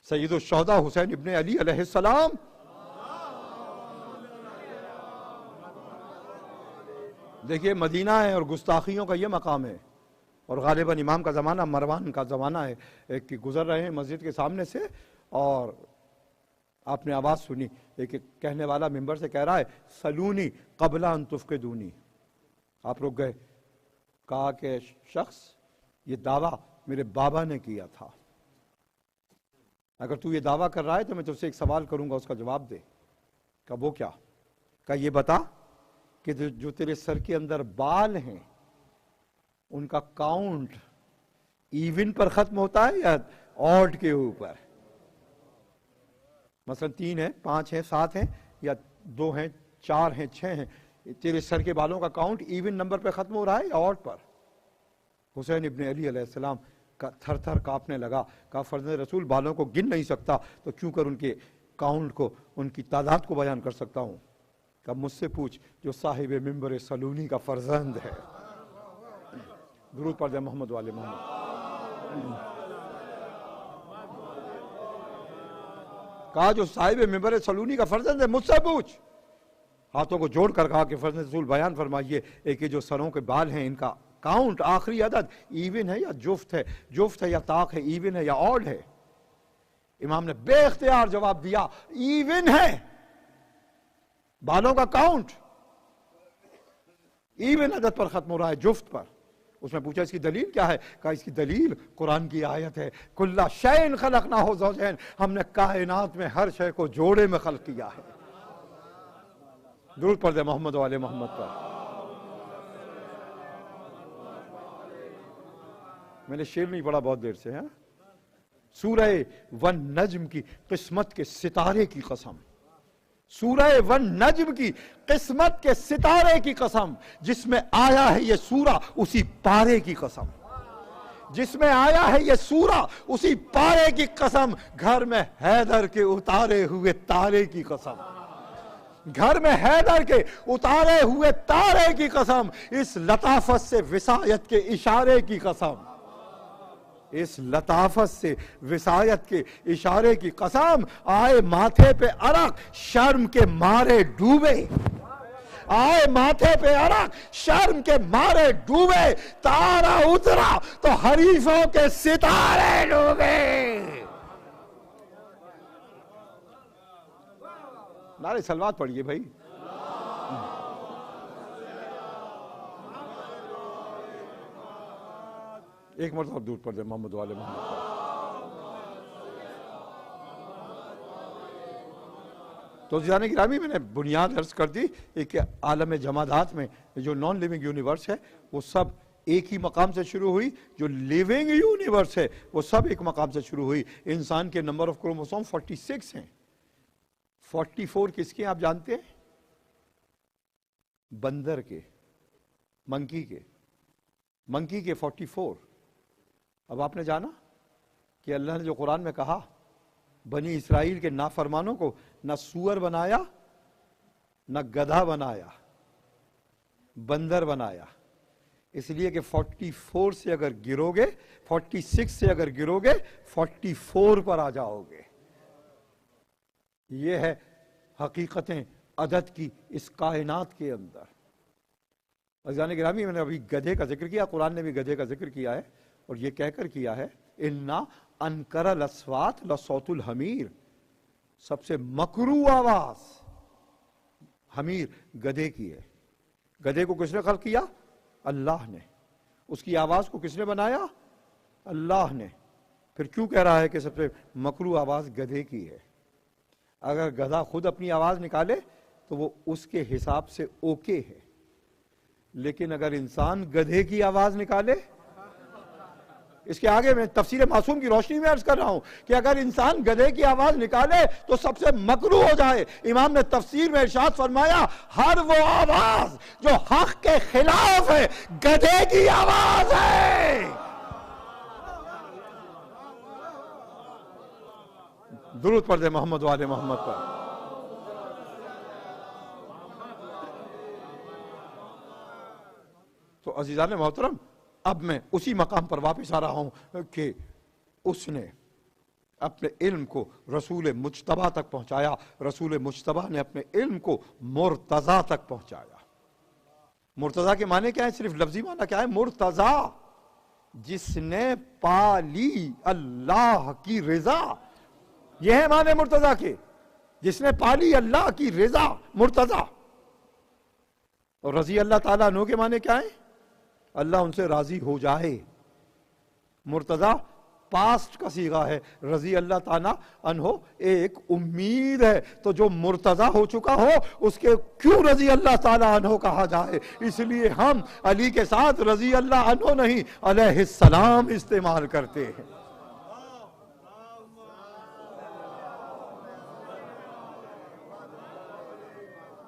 سید الشہداء حسین ابن علی علیہ السلام دیکھیے، مدینہ ہے اور گستاخیوں کا یہ مقام ہے، اور غالباً امام کا زمانہ مروان کا زمانہ ہے کہ گزر رہے ہیں مسجد کے سامنے سے، اور آپ نے آواز سنی ایک کہنے والا ممبر سے کہہ رہا ہے سلونی قبل ان تفقدونی. آپ رک گئے، کہا کہ شخص یہ دعویٰ میرے بابا نے کیا تھا، اگر تو یہ دعویٰ کر رہا ہے تو میں تجھ سے ایک سوال کروں گا، اس کا جواب دے. کہا وہ کیا؟ کہا یہ بتا کہ جو تیرے سر کے اندر بال ہیں ان کا کاؤنٹ ایون پر ختم ہوتا ہے یا آڈ کے اوپر؟ مثلا 3 ہیں، 5 ہیں، 7 ہیں، یا 2 ہیں، 4 ہیں، 6 ہیں. تیرے سر کے بالوں کا کاؤنٹ ایون نمبر پہ ختم ہو رہا ہے یا آڈ پر؟ حسین ابن علی علیہ السلام کا تھر تھر کانپنے لگا. کہا فرزند رسول بالوں کو گن نہیں سکتا تو کیوں کر ان کے کاؤنٹ کو، ان کی تعداد کو بیان کر سکتا ہوں. کہا مجھ سے پوچھ جو صاحب ممبر سلونی کا فرزند ہے. درود پڑھ دیں محمد والے محمد. کہا جو صاحب ممبر سلونی کا فرزند ہے مجھ سے پوچھ. ہاتھوں کو جوڑ کر کہا کہ فرزند رسول بیان فرمائیے کہ جو سروں کے بال ہیں ان کا کاؤنٹ، آخری عدد ایون ہے یا جفت ہے؟ جفت ہے یا طاق ہے؟ ایون ہے یا آڈ ہے؟ امام نے بے اختیار جواب دیا ایون ہے. بالوں کا کاؤنٹ ایون عدد پر ختم ہو رہا ہے، جفت پر. اس نے پوچھا اس کی دلیل کیا ہے؟ کہا اس کی دلیل قرآن کی آیت ہے کل شیء خلقناہ زوجین، ہم نے کائنات میں ہر شے کو جوڑے میں خلق کیا ہے. درود پڑھ دے محمد والے محمد پر. میں نے شعر نہیں پڑھا بہت دیر سے. سورہ ون نجم کی قسمت کے ستارے کی قسم، سورہ ون نجم کی قسمت کے ستارے کی قسم، جس میں آیا ہے یہ سورہ اسی پارے کی قسم، جس میں آیا ہے یہ سورہ اسی پارے کی قسم، گھر میں حیدر کے اتارے ہوئے تارے کی قسم، گھر میں حیدر کے اتارے ہوئے تارے کی قسم، اس لطافت سے وصایت کے اشارے کی قسم، اس لطافت سے وصایت کے اشارے کی قسم. آئے ماتھے پہ عرق شرم کے مارے ڈوبے، آئے ماتھے پہ عرق شرم کے مارے ڈوبے، تارا اترا تو حریفوں کے ستارے ڈوبے. نعرہ صلوات پڑھیے بھائی. ایک مرتبہ درود پڑھ دیں محمد والے محمد پر۔ تو عزیزان گرامی، میں نے بنیاد عرض کر دی کہ عالم جمادات میں جو نان لیونگ یونیورس ہے وہ سب ایک ہی مقام سے شروع ہوئی، جو لیونگ یونیورس ہے وہ سب ایک مقام سے شروع ہوئی۔ انسان کے نمبر آف کروموسوم 46 ہیں۔ 44 کس کے آپ جانتے ہیں؟ بندر کے، منکی کے، منکی کے 44۔ اب آپ نے جانا کہ اللہ نے جو قرآن میں کہا بنی اسرائیل کے نافرمانوں کو نہ سور بنایا، نہ گدھا بنایا، بندر بنایا، اس لیے کہ 44 سے اگر گرو گے، 46 سے اگر گرو گے 44 پر آ جاؤ گے۔ یہ ہے حقیقتیں عدد کی اس کائنات کے اندر۔ عزیزان گرامی، میں نے ابھی گدھے کا ذکر کیا، قرآن نے بھی گدھے کا ذکر کیا ہے، اور یہ کہہ کر کیا ہے اِنَّا انکر الاصوات لصوت الحمیر، سب سے مکروہ آواز حمیر، گدھے کی ہے۔ گدھے کو کس نے خلق کیا؟ اللہ نے۔ اس کی آواز کو کس نے بنایا؟ اللہ نے۔ پھر کیوں کہہ رہا ہے کہ سب سے مکروہ آواز گدھے کی ہے؟ اگر گدھا خود اپنی آواز نکالے تو وہ اس کے حساب سے اوکے ہے، لیکن اگر انسان گدھے کی آواز نکالے، اس کے آگے میں تفسیر معصوم کی روشنی میں عرض کر رہا ہوں کہ اگر انسان گدھے کی آواز نکالے تو سب سے مکروہ ہو جائے۔ امام نے تفسیر میں ارشاد فرمایا ہر وہ آواز جو حق کے خلاف ہے گدھے کی آواز ہے۔ درود پڑھ دے محمد والے محمد پر۔ تو عزیزان محترم، اب میں اسی مقام پر واپس آ رہا ہوں کہ اس نے اپنے علم کو رسول مجتبیٰ تک پہنچایا، رسول مجتبیٰ نے اپنے علم کو مرتضیٰ تک پہنچایا۔ مرتضیٰ کے معنی کیا ہے؟ صرف لفظی معنی کیا ہے؟ مرتضیٰ، جس نے پا لی اللہ کی رضا، یہ ہے معنی مرتضیٰ کے، جس نے پا لی اللہ کی رضا، مرتضیٰ۔ اور رضی اللہ تعالیٰ عنہ کے معنی کیا ہے؟ اللہ ان سے راضی ہو جائے۔ مرتضیٰ پاسٹ کا صیغہ ہے، رضی اللہ تعالیٰ عنہ ایک امید ہے، تو جو مرتضیٰ ہو چکا ہو اس کے کیوں رضی اللہ تعالیٰ عنہ کہا جائے؟ اس لیے ہم علی کے ساتھ رضی اللہ عنہ نہیں علیہ السلام استعمال کرتے ہیں۔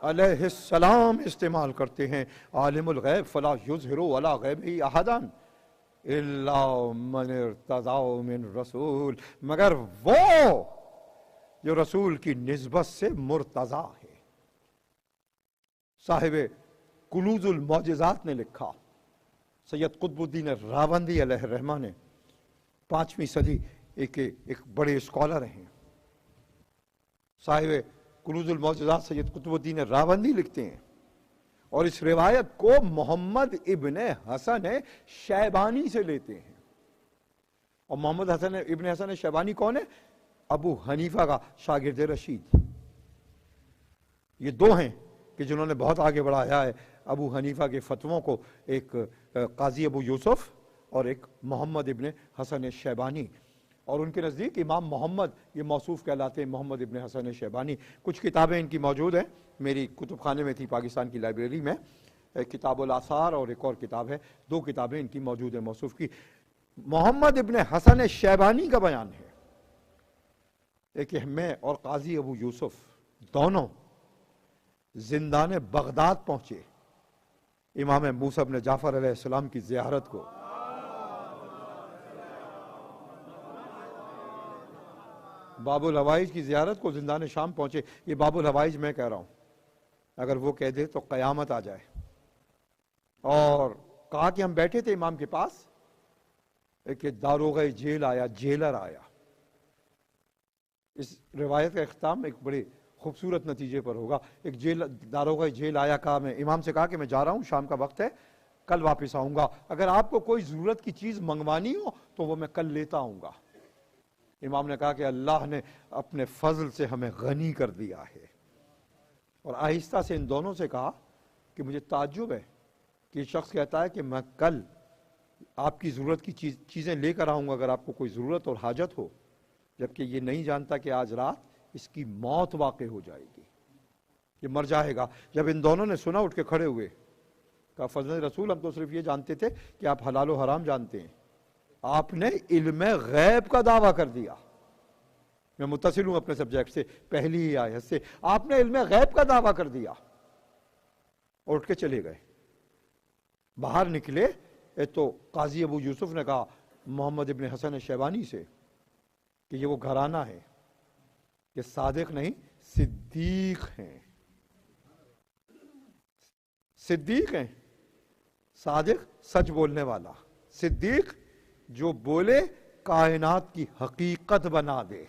علیہ السلام استعمال کرتے ہیں۔ عالم الغیب فلا یظہر علی غیبہ احدا الا من ارتضی من رسول، مگر وہ جو رسول کی نسبت سے مرتضی ہے۔ صاحب کنوز المعجزات نے لکھا، سید قطب الدین راوندی علیہ الرحمہ نے، 5ویں صدی ایک بڑے اسکالر ہیں، صاحب کنوز المعجزات سید قطب الدین راوندی لکھتے ہیں، اور اس روایت کو محمد ابن حسن شیبانی سے لیتے ہیں۔ اور محمد ابن حسن شیبانی کون ہے؟ ابو حنیفہ کا شاگرد رشید۔ یہ دو ہیں کہ جنہوں نے بہت آگے بڑھایا ہے ابو حنیفہ کے فتووں کو، ایک قاضی ابو یوسف اور ایک محمد ابن حسن شیبانی۔ اور ان کے نزدیک امام محمد یہ موصوف کہلاتے ہیں، محمد ابن حسن شیبانی۔ کچھ کتابیں ان کی موجود ہیں، میری کتب خانے میں تھی پاکستان کی لائبریری میں، کتاب الآثار اور ایک اور کتاب ہے، 2 کتابیں ان کی موجود ہیں موصوف کی۔ محمد ابن حسن شیبانی کا بیان ہے کہ میں اور قاضی ابو یوسف دونوں زندان بغداد پہنچے امام موسیٰ بن جعفر علیہ السلام کی زیارت کو۔ باب الحوائج کی زیارت کو زندان شام پہنچے۔ یہ باب الحوائج میں کہہ رہا ہوں، اگر وہ کہہ دے تو قیامت آ جائے۔ اور کہا کہ ہم بیٹھے تھے امام کے پاس کہ داروغہ جیل آیا، جیلر آیا۔ اس روایت کا اختتام ایک بڑے خوبصورت نتیجے پر ہوگا۔ ایک داروغہ جیل آیا، کہا میں امام سے کہا کہ میں جا رہا ہوں، شام کا وقت ہے، کل واپس آؤں گا، اگر آپ کو کوئی ضرورت کی چیز منگوانی ہو تو وہ میں کل لیتا آؤں گا۔ امام نے کہا کہ اللہ نے اپنے فضل سے ہمیں غنی کر دیا ہے، اور آہستہ سے ان دونوں سے کہا کہ مجھے تعجب ہے کہ شخص کہتا ہے کہ میں کل آپ کی ضرورت کی چیزیں لے کر آؤں گا اگر آپ کو کوئی ضرورت اور حاجت ہو، جبکہ یہ نہیں جانتا کہ آج رات اس کی موت واقع ہو جائے گی، یہ مر جائے گا۔ جب ان دونوں نے سنا اٹھ کے کھڑے ہوئے، کہا فرزند رسول ہم تو صرف یہ جانتے تھے کہ آپ حلال و حرام جانتے ہیں، آپ نے علم غیب کا دعویٰ کر دیا۔ میں متصل ہوں اپنے سبجیکٹ سے، پہلی ہی آیت سے، آپ نے علم غیب کا دعویٰ کر دیا، اور اٹھ کے چلے گئے۔ باہر نکلے تو قاضی ابو یوسف نے کہا محمد ابن حسن شیبانی سے کہ یہ وہ گھرانہ ہے، یہ صادق نہیں صدیق ہیں، صدیق ہیں، صادق سچ بولنے والا، صدیق جو بولے کائنات کی حقیقت بنا دے،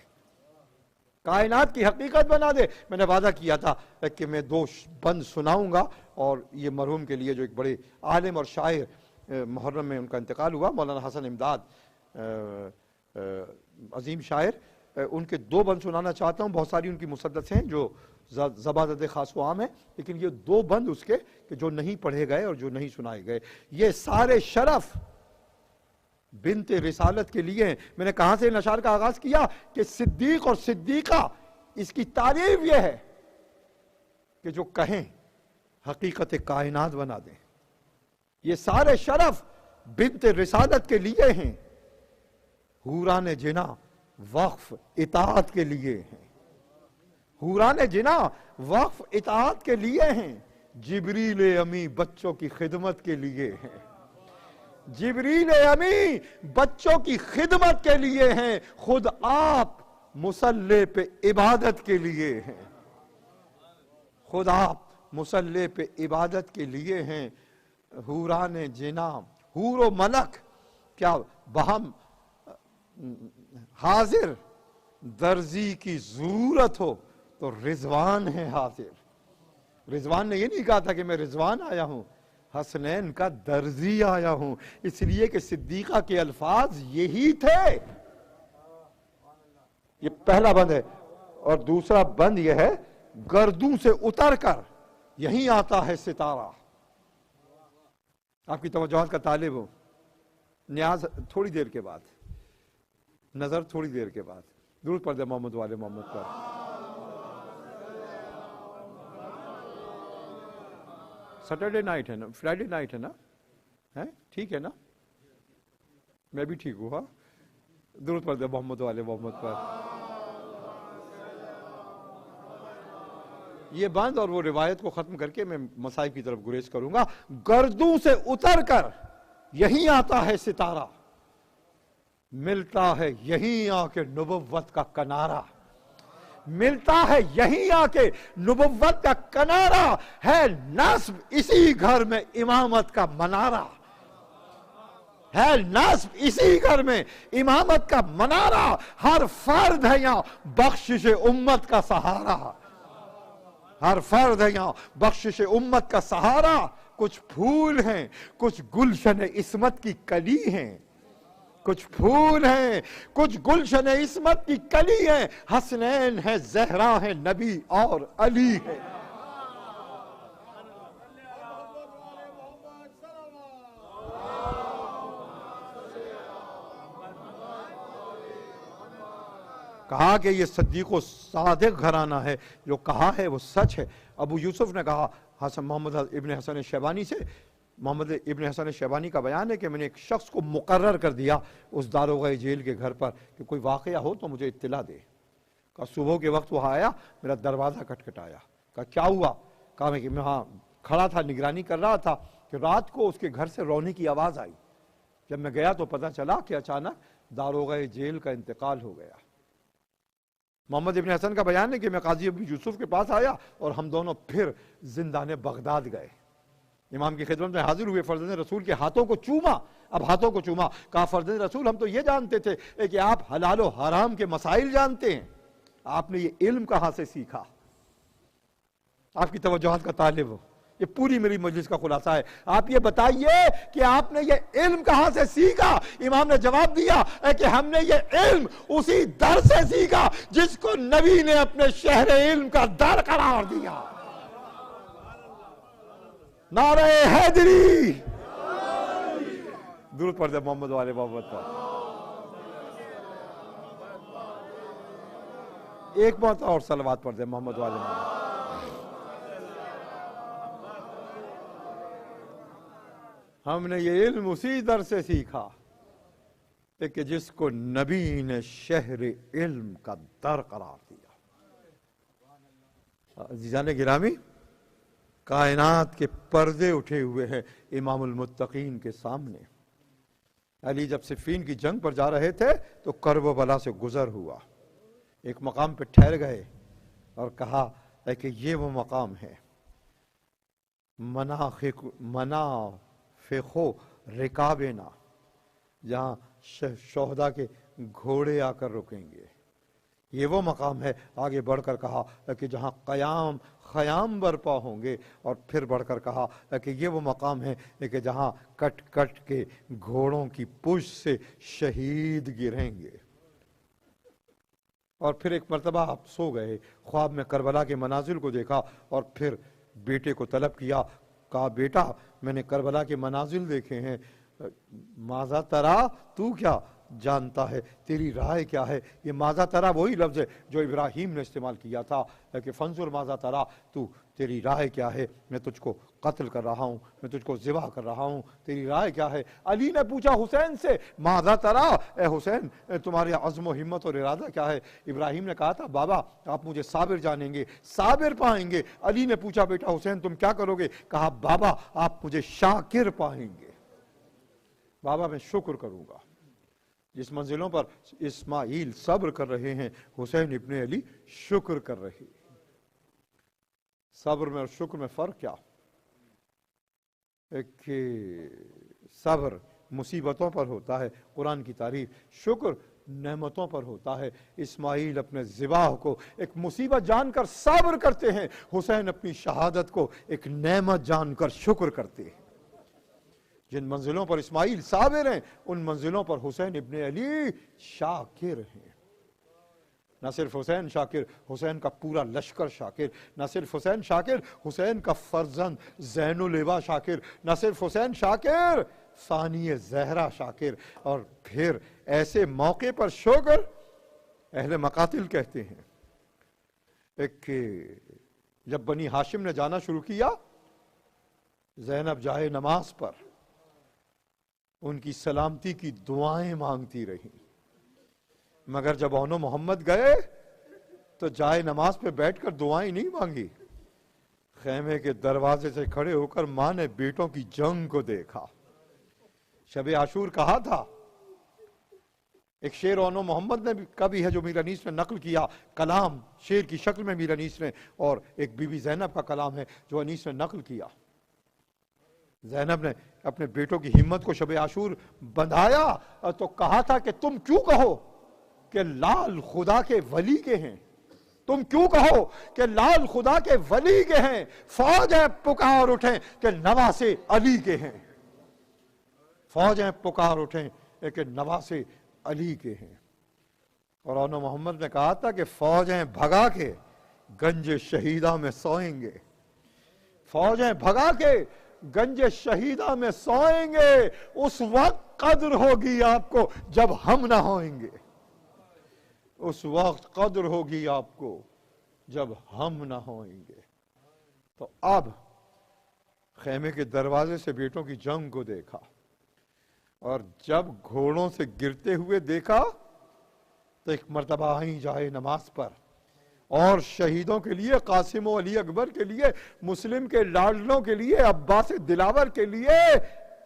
کائنات کی حقیقت بنا دے۔ میں نے وعدہ کیا تھا کہ میں 2 بند سناؤں گا، اور یہ مرحوم کے لیے جو ایک بڑے عالم اور شاعر، محرم میں ان کا انتقال ہوا، مولانا حسن امداد، عظیم شاعر، ان کے 2 بند سنانا چاہتا ہوں۔ بہت ساری ان کی مسدس ہیں جو زبادت خاص و عام ہیں، لیکن یہ 2 بند اس کے کہ جو نہیں پڑھے گئے اور جو نہیں سنائے گئے۔ یہ سارے شرف بنت رسالت کے لیے ہیں۔ میں نے کہاں سے نشار کا آغاز کیا کہ صدیق اور صدیقہ، اس کی تعریف یہ ہے کہ جو کہیں حقیقت کائنات بنا دیں۔ یہ سارے شرف بنت رسالت کے لیے ہیں، حوران جنا وقف اطاعت کے لیے ہیں، حوران جنا وقف اطاعت کے لیے ہیں، جبریل امی بچوں کی خدمت کے لیے ہیں، جبریل امی بچوں کی خدمت کے لیے ہیں، خود آپ مصلی پہ عبادت کے لیے ہیں، خود آپ مصلی پہ عبادت کے لیے ہیں۔ حوران جنا، حور و ملک کیا بہم حاضر، درزی کی ضرورت ہو تو رضوان ہے حاضر۔ رضوان نے یہ نہیں کہا تھا کہ میں رضوان آیا ہوں، حسنین کا درزی آیا ہوں، اس لیے کہ صدیقہ کے الفاظ یہی تھے۔ یہ پہلا بند ہے، اور دوسرا بند یہ ہے گردوں سے اتر کر یہیں آتا ہے ستارہ۔ آپ کی توجہات کا طالب ہوں، نیاز تھوڑی دیر کے بعد، نظر تھوڑی دیر کے بعد، درود پڑھ دے محمد والے محمد پر۔ سیٹرڈے نائٹ ہے نا، فرائیڈے نائٹ ہے نا، ٹھیک ہے نا، میں بھی ٹھیک ہوں۔ ہاں، درود پڑھ دے محمد والے محمد پر۔ یہ بند اور وہ روایت کو ختم کر کے میں مصائب کی طرف گریز کروں گا۔ گردوں سے اتر کر یہیں آتا ہے ستارہ، ملتا ہے یہیں آ کے نبوت کا کنارہ، ملتا ہے یہیں آ کے نبوت کا کنارہ، ہے نصب اسی گھر میں امامت کا منارہ، ہے نصب اسی گھر میں امامت کا منارہ، ہر فرد ہے یہاں بخشش امت کا سہارا، ہر فرد ہے یہاں بخشش امت کا سہارا۔ کچھ پھول ہیں، کچھ گلشن عصمت کی کلی ہیں، کچھ پھول ہیں، کچھ گلشن عصمت کی کلی ہیں، حسنین ہے، زہرا ہے، نبی اور علی ہے۔ کہا کہ یہ صدیق و صادق گھرانہ ہے، جو کہا ہے وہ سچ ہے۔ ابو یوسف نے کہا محمد ابن حسن شیبانی سے، محمد ابن حسن شیبانی کا بیان ہے کہ میں نے ایک شخص کو مقرر کر دیا اس داروغہ جیل کے گھر پر کہ کوئی واقعہ ہو تو مجھے اطلاع دے۔ کہا صبح کے وقت وہ آیا، میرا دروازہ کھٹکھٹایا، کہا کیا ہوا؟ کہا میں کہ میں وہاں کھڑا تھا، نگرانی کر رہا تھا کہ رات کو اس کے گھر سے رونے کی آواز آئی۔ جب میں گیا تو پتہ چلا کہ اچانک داروغہ جیل کا انتقال ہو گیا۔ محمد ابن حسن کا بیان ہے کہ میں قاضی ابو یوسف کے پاس آیا اور ہم دونوں پھر زندان بغداد گئے، امام کی خدمت میں حاضر ہوئے، فرزند رسول کے ہاتھوں کو چوما، اب ہاتھوں کو چوما، کہا فرزند رسول ہم تو یہ جانتے تھے کہ آپ حلال و حرام کے مسائل جانتے ہیں، آپ نے یہ علم کہاں سے سیکھا؟ آپ کی توجہات کا طالب ہو، یہ پوری میری مجلس کا خلاصہ ہے، آپ یہ بتائیے کہ آپ نے یہ علم کہاں سے سیکھا؟ امام نے جواب دیا کہ ہم نے یہ علم اسی در سے سیکھا جس کو نبی نے اپنے شہر علم کا در قرار دیا۔ نعرہ حیدری، درود پڑھ دے محمد والے محمد پر. ایک مرتبہ اور صلوات پڑھ دے محمد والے محمد. ہم نے یہ علم اسی در سے سیکھا کہ جس کو نبی نے شہر علم کا در قرار دیا. عزیزان گرامی، کائنات کے پردے اٹھے ہوئے ہیں امام المتقین کے سامنے. علی جب صفین کی جنگ پر جا رہے تھے تو کرب و بلا سے گزر ہوا، ایک مقام پہ ٹھہر گئے اور کہا کہ یہ وہ مقام ہے منافخو رکابنا، جہاں شہداء کے گھوڑے آ کر رکیں گے. یہ وہ مقام ہے. آگے بڑھ کر کہا کہ جہاں خیام برپا ہوں گے، اور پھر بڑھ کر کہا کہ یہ وہ مقام ہے کہ جہاں کٹ کٹ کے گھوڑوں کی پشت سے شہید گریں گے. اور پھر ایک مرتبہ آپ سو گئے، خواب میں کربلا کے مناظر کو دیکھا اور پھر بیٹے کو طلب کیا. کہا بیٹا میں نے کربلا کے مناظر دیکھے ہیں، ماذا ترا، تو کیا جانتا ہے، تیری رائے کیا ہے. یہ ماذا ترا وہی لفظ ہے جو ابراہیم نے استعمال کیا تھا کہ فنظر ماذا ترا، تو تیری رائے کیا ہے، میں تجھ کو قتل کر رہا ہوں، میں تجھ کو ذبح کر رہا ہوں، تیری رائے کیا ہے. علی نے پوچھا حسین سے ماذا ترا، اے حسین تمہاری عزم و ہمت اور ارادہ کیا ہے. ابراہیم نے کہا تھا بابا آپ مجھے صابر جانیں گے، صابر پائیں گے. علی نے پوچھا بیٹا حسین تم کیا کرو گے. کہا بابا آپ مجھے شاکر پائیں گے، بابا میں شکر کروں گا. جس منزلوں پر اسماعیل صبر کر رہے ہیں، حسین ابن علی شکر کر رہے ہیں. صبر میں اور شکر میں فرق کیا؟ کہ صبر مصیبتوں پر ہوتا ہے، قرآن کی تعریف، شکر نعمتوں پر ہوتا ہے. اسماعیل اپنے ذبح کو ایک مصیبت جان کر صبر کرتے ہیں، حسین اپنی شہادت کو ایک نعمت جان کر شکر کرتے ہیں. جن منزلوں پر اسماعیل صابر ہیں ان منزلوں پر حسین ابن علی شاکر ہیں. نہ صرف حسین شاکر، حسین کا پورا لشکر شاکر. نہ صرف حسین شاکر، حسین کا فرزند زین اللواء شاکر. نہ صرف حسین شاکر، ثانی زہرا شاکر. اور پھر ایسے موقع پر شکر اہل مقاتل کہتے ہیں. ایک جب بنی ہاشم نے جانا شروع کیا، زینب جائے نماز پر ان کی سلامتی کی دعائیں مانگتی رہی، مگر جب اونو محمد گئے تو جائے نماز پہ بیٹھ کر دعائیں نہیں مانگی. خیمے کے دروازے سے کھڑے ہو کر ماں نے بیٹوں کی جنگ کو دیکھا. شب عاشور کہا تھا. ایک شعر اونو محمد نے کا بھی ہے جو میر انیس نے نقل کیا، کلام شعر کی شکل میں میر انیس نے، اور ایک بی بی زینب کا کلام ہے جو انیس نے نقل کیا. زینب نے اپنے بیٹوں کی ہمت کو شب عاشور بندھایا تو کہا تھا کہ تم کیوں کہو کہ لال خدا کے ولی کے ہیں، تم کیوں کہو کہ لال خدا کے ولی کے ہیں، فوجیں پکار اٹھیں کہ نواسے علی کے ہیں، فوجیں پکار اٹھیں کہ نواسے علی کے ہیں. اور اونو محمد نے کہا تھا کہ فوجیں بھگا کے گنج شہیدہ میں سوئیں گے، فوجیں بھگا کے گنج شہیدہ میں سوئیں گے. اس وقت قدر ہوگی آپ کو جب ہم نہ ہوئیں گے، اس وقت قدر ہوگی آپ کو جب ہم نہ ہوئیں گے. تو اب خیمے کے دروازے سے بیٹوں کی جنگ کو دیکھا، اور جب گھوڑوں سے گرتے ہوئے دیکھا تو ایک مرتبہ آئیں جائے نماز پر، اور شہیدوں کے لیے، قاسم و علی اکبر کے لیے، مسلم کے لاڈلوں کے لیے، عباس دلاور کے لیے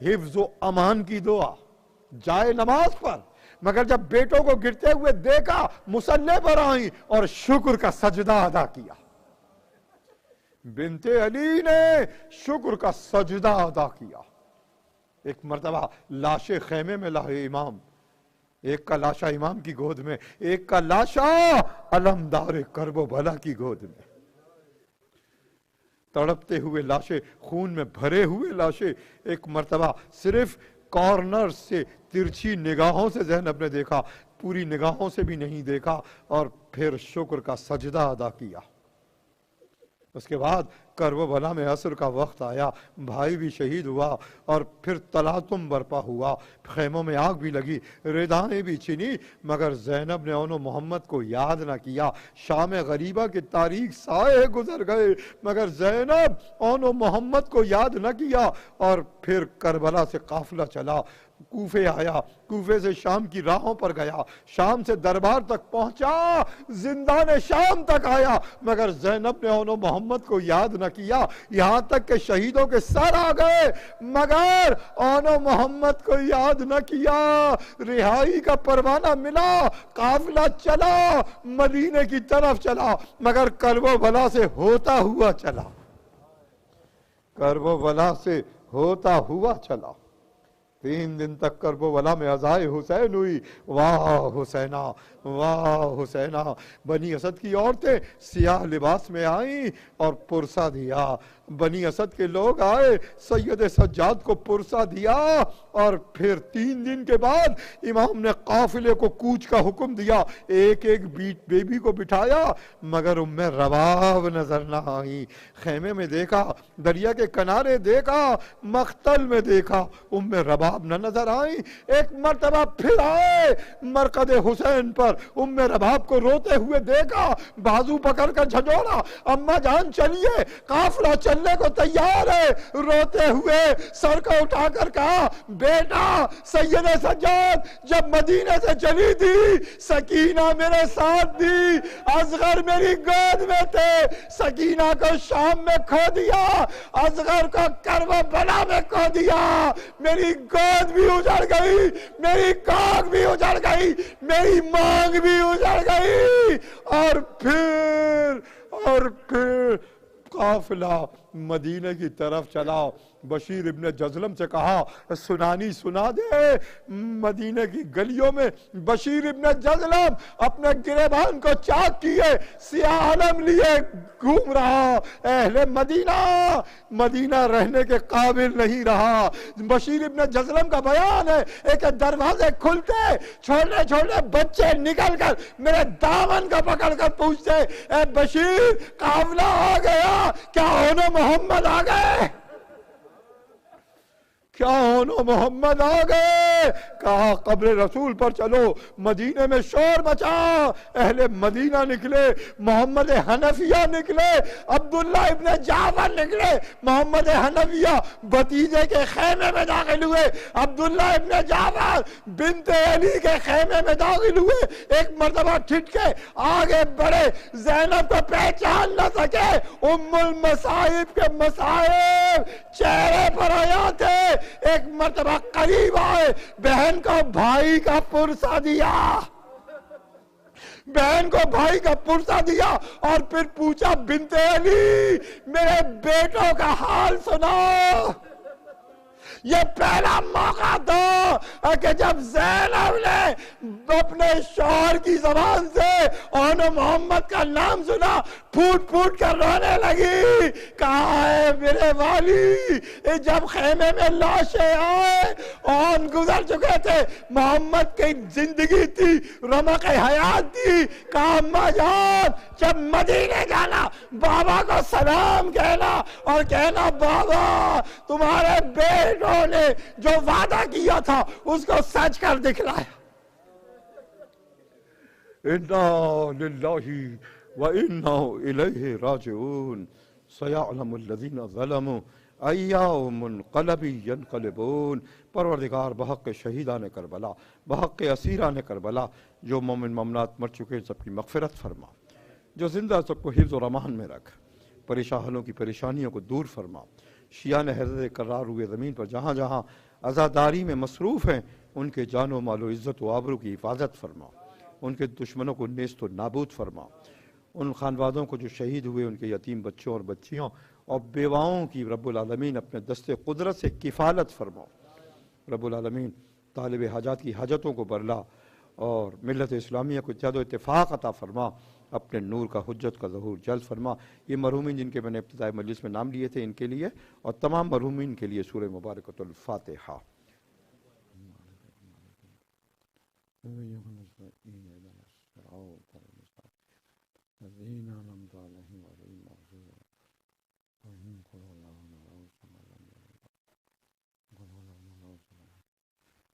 حفظ و امان کی دعا جائے نماز پر. مگر جب بیٹوں کو گرتے ہوئے دیکھا مصلی پر آئیں اور شکر کا سجدہ ادا کیا. بنت علی نے شکر کا سجدہ ادا کیا. ایک مرتبہ لاشیں خیمے میں لائے امام، ایک کا لاشا امام کی گود میں، ایک کا لاشا علمدار کرب و بلا کی گود میں. تڑپتے ہوئے لاشیں، خون میں بھرے ہوئے لاشیں. ایک مرتبہ صرف کارنر سے ترچھی نگاہوں سے زینب نے دیکھا، پوری نگاہوں سے بھی نہیں دیکھا، اور پھر شکر کا سجدہ ادا کیا. اس کے بعد کرب و بلا میں عصر کا وقت آیا، بھائی بھی شہید ہوا، اور پھر تلاطم برپا ہوا، خیموں میں آگ بھی لگی، ردائیں بھی چھنی، مگر زینب نے ان محمد کو یاد نہ کیا۔ شام غریبہ کے تاریک سائے گزر گئے، مگر زینب ان محمد کو یاد نہ کیا۔ اور پھر کربلا سے قافلہ چلا، کوفے آیا، کوفے سے شام کی راہوں پر گیا، شام سے دربار تک پہنچا، زندان شام تک آیا، مگر زینب نے انہوں محمد کو یاد نہ کیا، یہاں تک کہ شہیدوں کے سر آ گئے، مگر انہوں محمد کو یاد نہ کیا۔ رہائی کا پروانہ ملا، قافلہ چلا، مدینے کی طرف چلا، مگر کرب و بلا سے ہوتا ہوا چلا، کرب و بلا سے ہوتا ہوا چلا۔ 3 دن تک کرب و بلا میں عزائے حسین ہوئی۔ واہ حسینہ، واہ حسینہ۔ بنی اسد کی عورتیں سیاہ لباس میں آئیں اور پرسہ دیا، بنی اسد کے لوگ آئے، سید سجاد کو پرسہ دیا، اور پھر 3 دن کے بعد امام نے قافلے کو کوچ کا حکم دیا، ایک ایک بیبی کو بٹھایا، مگر ام رباب نظر نہ آئی۔ خیمے میں دیکھا، دریا کے کنارے دیکھا، مقتل میں دیکھا، ام رباب نہ نظر آئی۔ ایک مرتبہ پھر آئے مرقد حسین پر، ام رباب کو روتے ہوئے دیکھا، بازو پکڑ کر جھنجھوڑا، اماں جان چلیے، قافلہ چلنے کو تیار ہے۔ روتے ہوئے سر کو اٹھا کر کہا، بیٹا سید سجاد جب مدینے سے چلی تھی سکینہ میرے ساتھ تھی، اصغر میری گود میں تھے، سکینہ کو شام میں کھو دیا، اصغر کو کرب و بلا میں کھو دیا، میری گود بھی اجڑ گئی، میری کاک بھی اجڑ گئی، میری مانگ بھی اجڑ گئی۔ اور پھر قافلہ مدینے کی طرف چلا۔ بشیر ابن جزلم سے کہا سنانی سنا دے۔ مدینے کی گلیوں میں بشیر ابن جزلم اپنے گریبان کو چاک کیے، سیاہ علم لیے گھوم رہا۔ اہل مدینہ رہنے کے قابل نہیں رہا۔ بشیر ابن جزلم کا بیان ہے، ایک دروازے کھلتے، چھوٹے چھوٹے بچے نکل کر میرے دامن کا پکڑ کر پوچھتے، اے بشیر قافلہ آ گیا، کیا انہوں محمد آ گئے؟ کیا انہوں محمد آ گئے؟ کہا قبر رسول پر چلو۔ مدینے میں شور مچا، اہل مدینہ نکلے، محمد حنفیہ نکلے، عبداللہ ابن جعفر نکلے، محمد حنفیہ بھتیجے کے خیمے میں داخل ہوئے، عبداللہ ابن جعفر بنت علی کے خیمے میں داخل ہوئے۔ ایک مرتبہ ٹھٹکے آگے بڑھے، زینب کو پہچان نہ سکے، ام المصائب کے مصائب چہرے پر آیا تھے۔ ایک مرتبہ قریب آئے، بہن کو بھائی کا پرسہ دیا، بہن کو بھائی کا پرسہ دیا، اور پھر پوچھا بنت علی میرے بیٹوں کا حال سناؤ۔ یہ پہلا موقع تھا کہ جب زینب نے اپنے شوہر کی زبان سے اون محمد کا نام سنا، پھوٹ پھوٹ کر رونے لگی۔ کہا ہے میرے والی، جب خیمے میں لاشیں آئے، اون گزر چکے تھے، محمد کی زندگی تھی، رمق حیات تھی۔ کہا اماں جان جب مدینے جانا بابا کو سلام کہنا، اور کہنا بابا تمہارے بیٹوں نے جو وعدہ کیا تھا اس کو سچ کر دکھلایا۔ انا للہ وانا الیہ راجعون سیعلم الذین ظلموا ای منقلب ینقلبون۔ پروردگار بحق شہیدان کربلا، بحق اسیران کربلا، جو مومن مومنات مر چکے سب کی مغفرت فرما، جو زندہ سب کو حفظ و امان میں رکھ، پریشان حالوں کی پریشانیوں کو دور فرما۔ شیعان حضرت کرار ہوئے زمین پر جہاں جہاں عزاداری میں مصروف ہیں ان کے جان و مال و عزت و آبرو کی حفاظت فرما، ان کے دشمنوں کو نیست و نابود فرما، ان خانوادوں کو جو شہید ہوئے ان کے یتیم بچوں اور بچیوں اور بیواؤں کی رب العالمین اپنے دست قدرت سے کفالت فرما۔ رب العالمین طالب حاجات کی حاجتوں کو برلا اور ملت اسلامیہ کو اتحاد و اتفاق عطا فرما، اپنے نور کا حجت کا ظہور جلد فرما۔ یہ مرحومین جن کے میں نے ابتدائی مجلس میں نام لیے تھے ان کے لیے اور تمام مرحومین کے لیے سورہ مبارکۃ الفاتحہ۔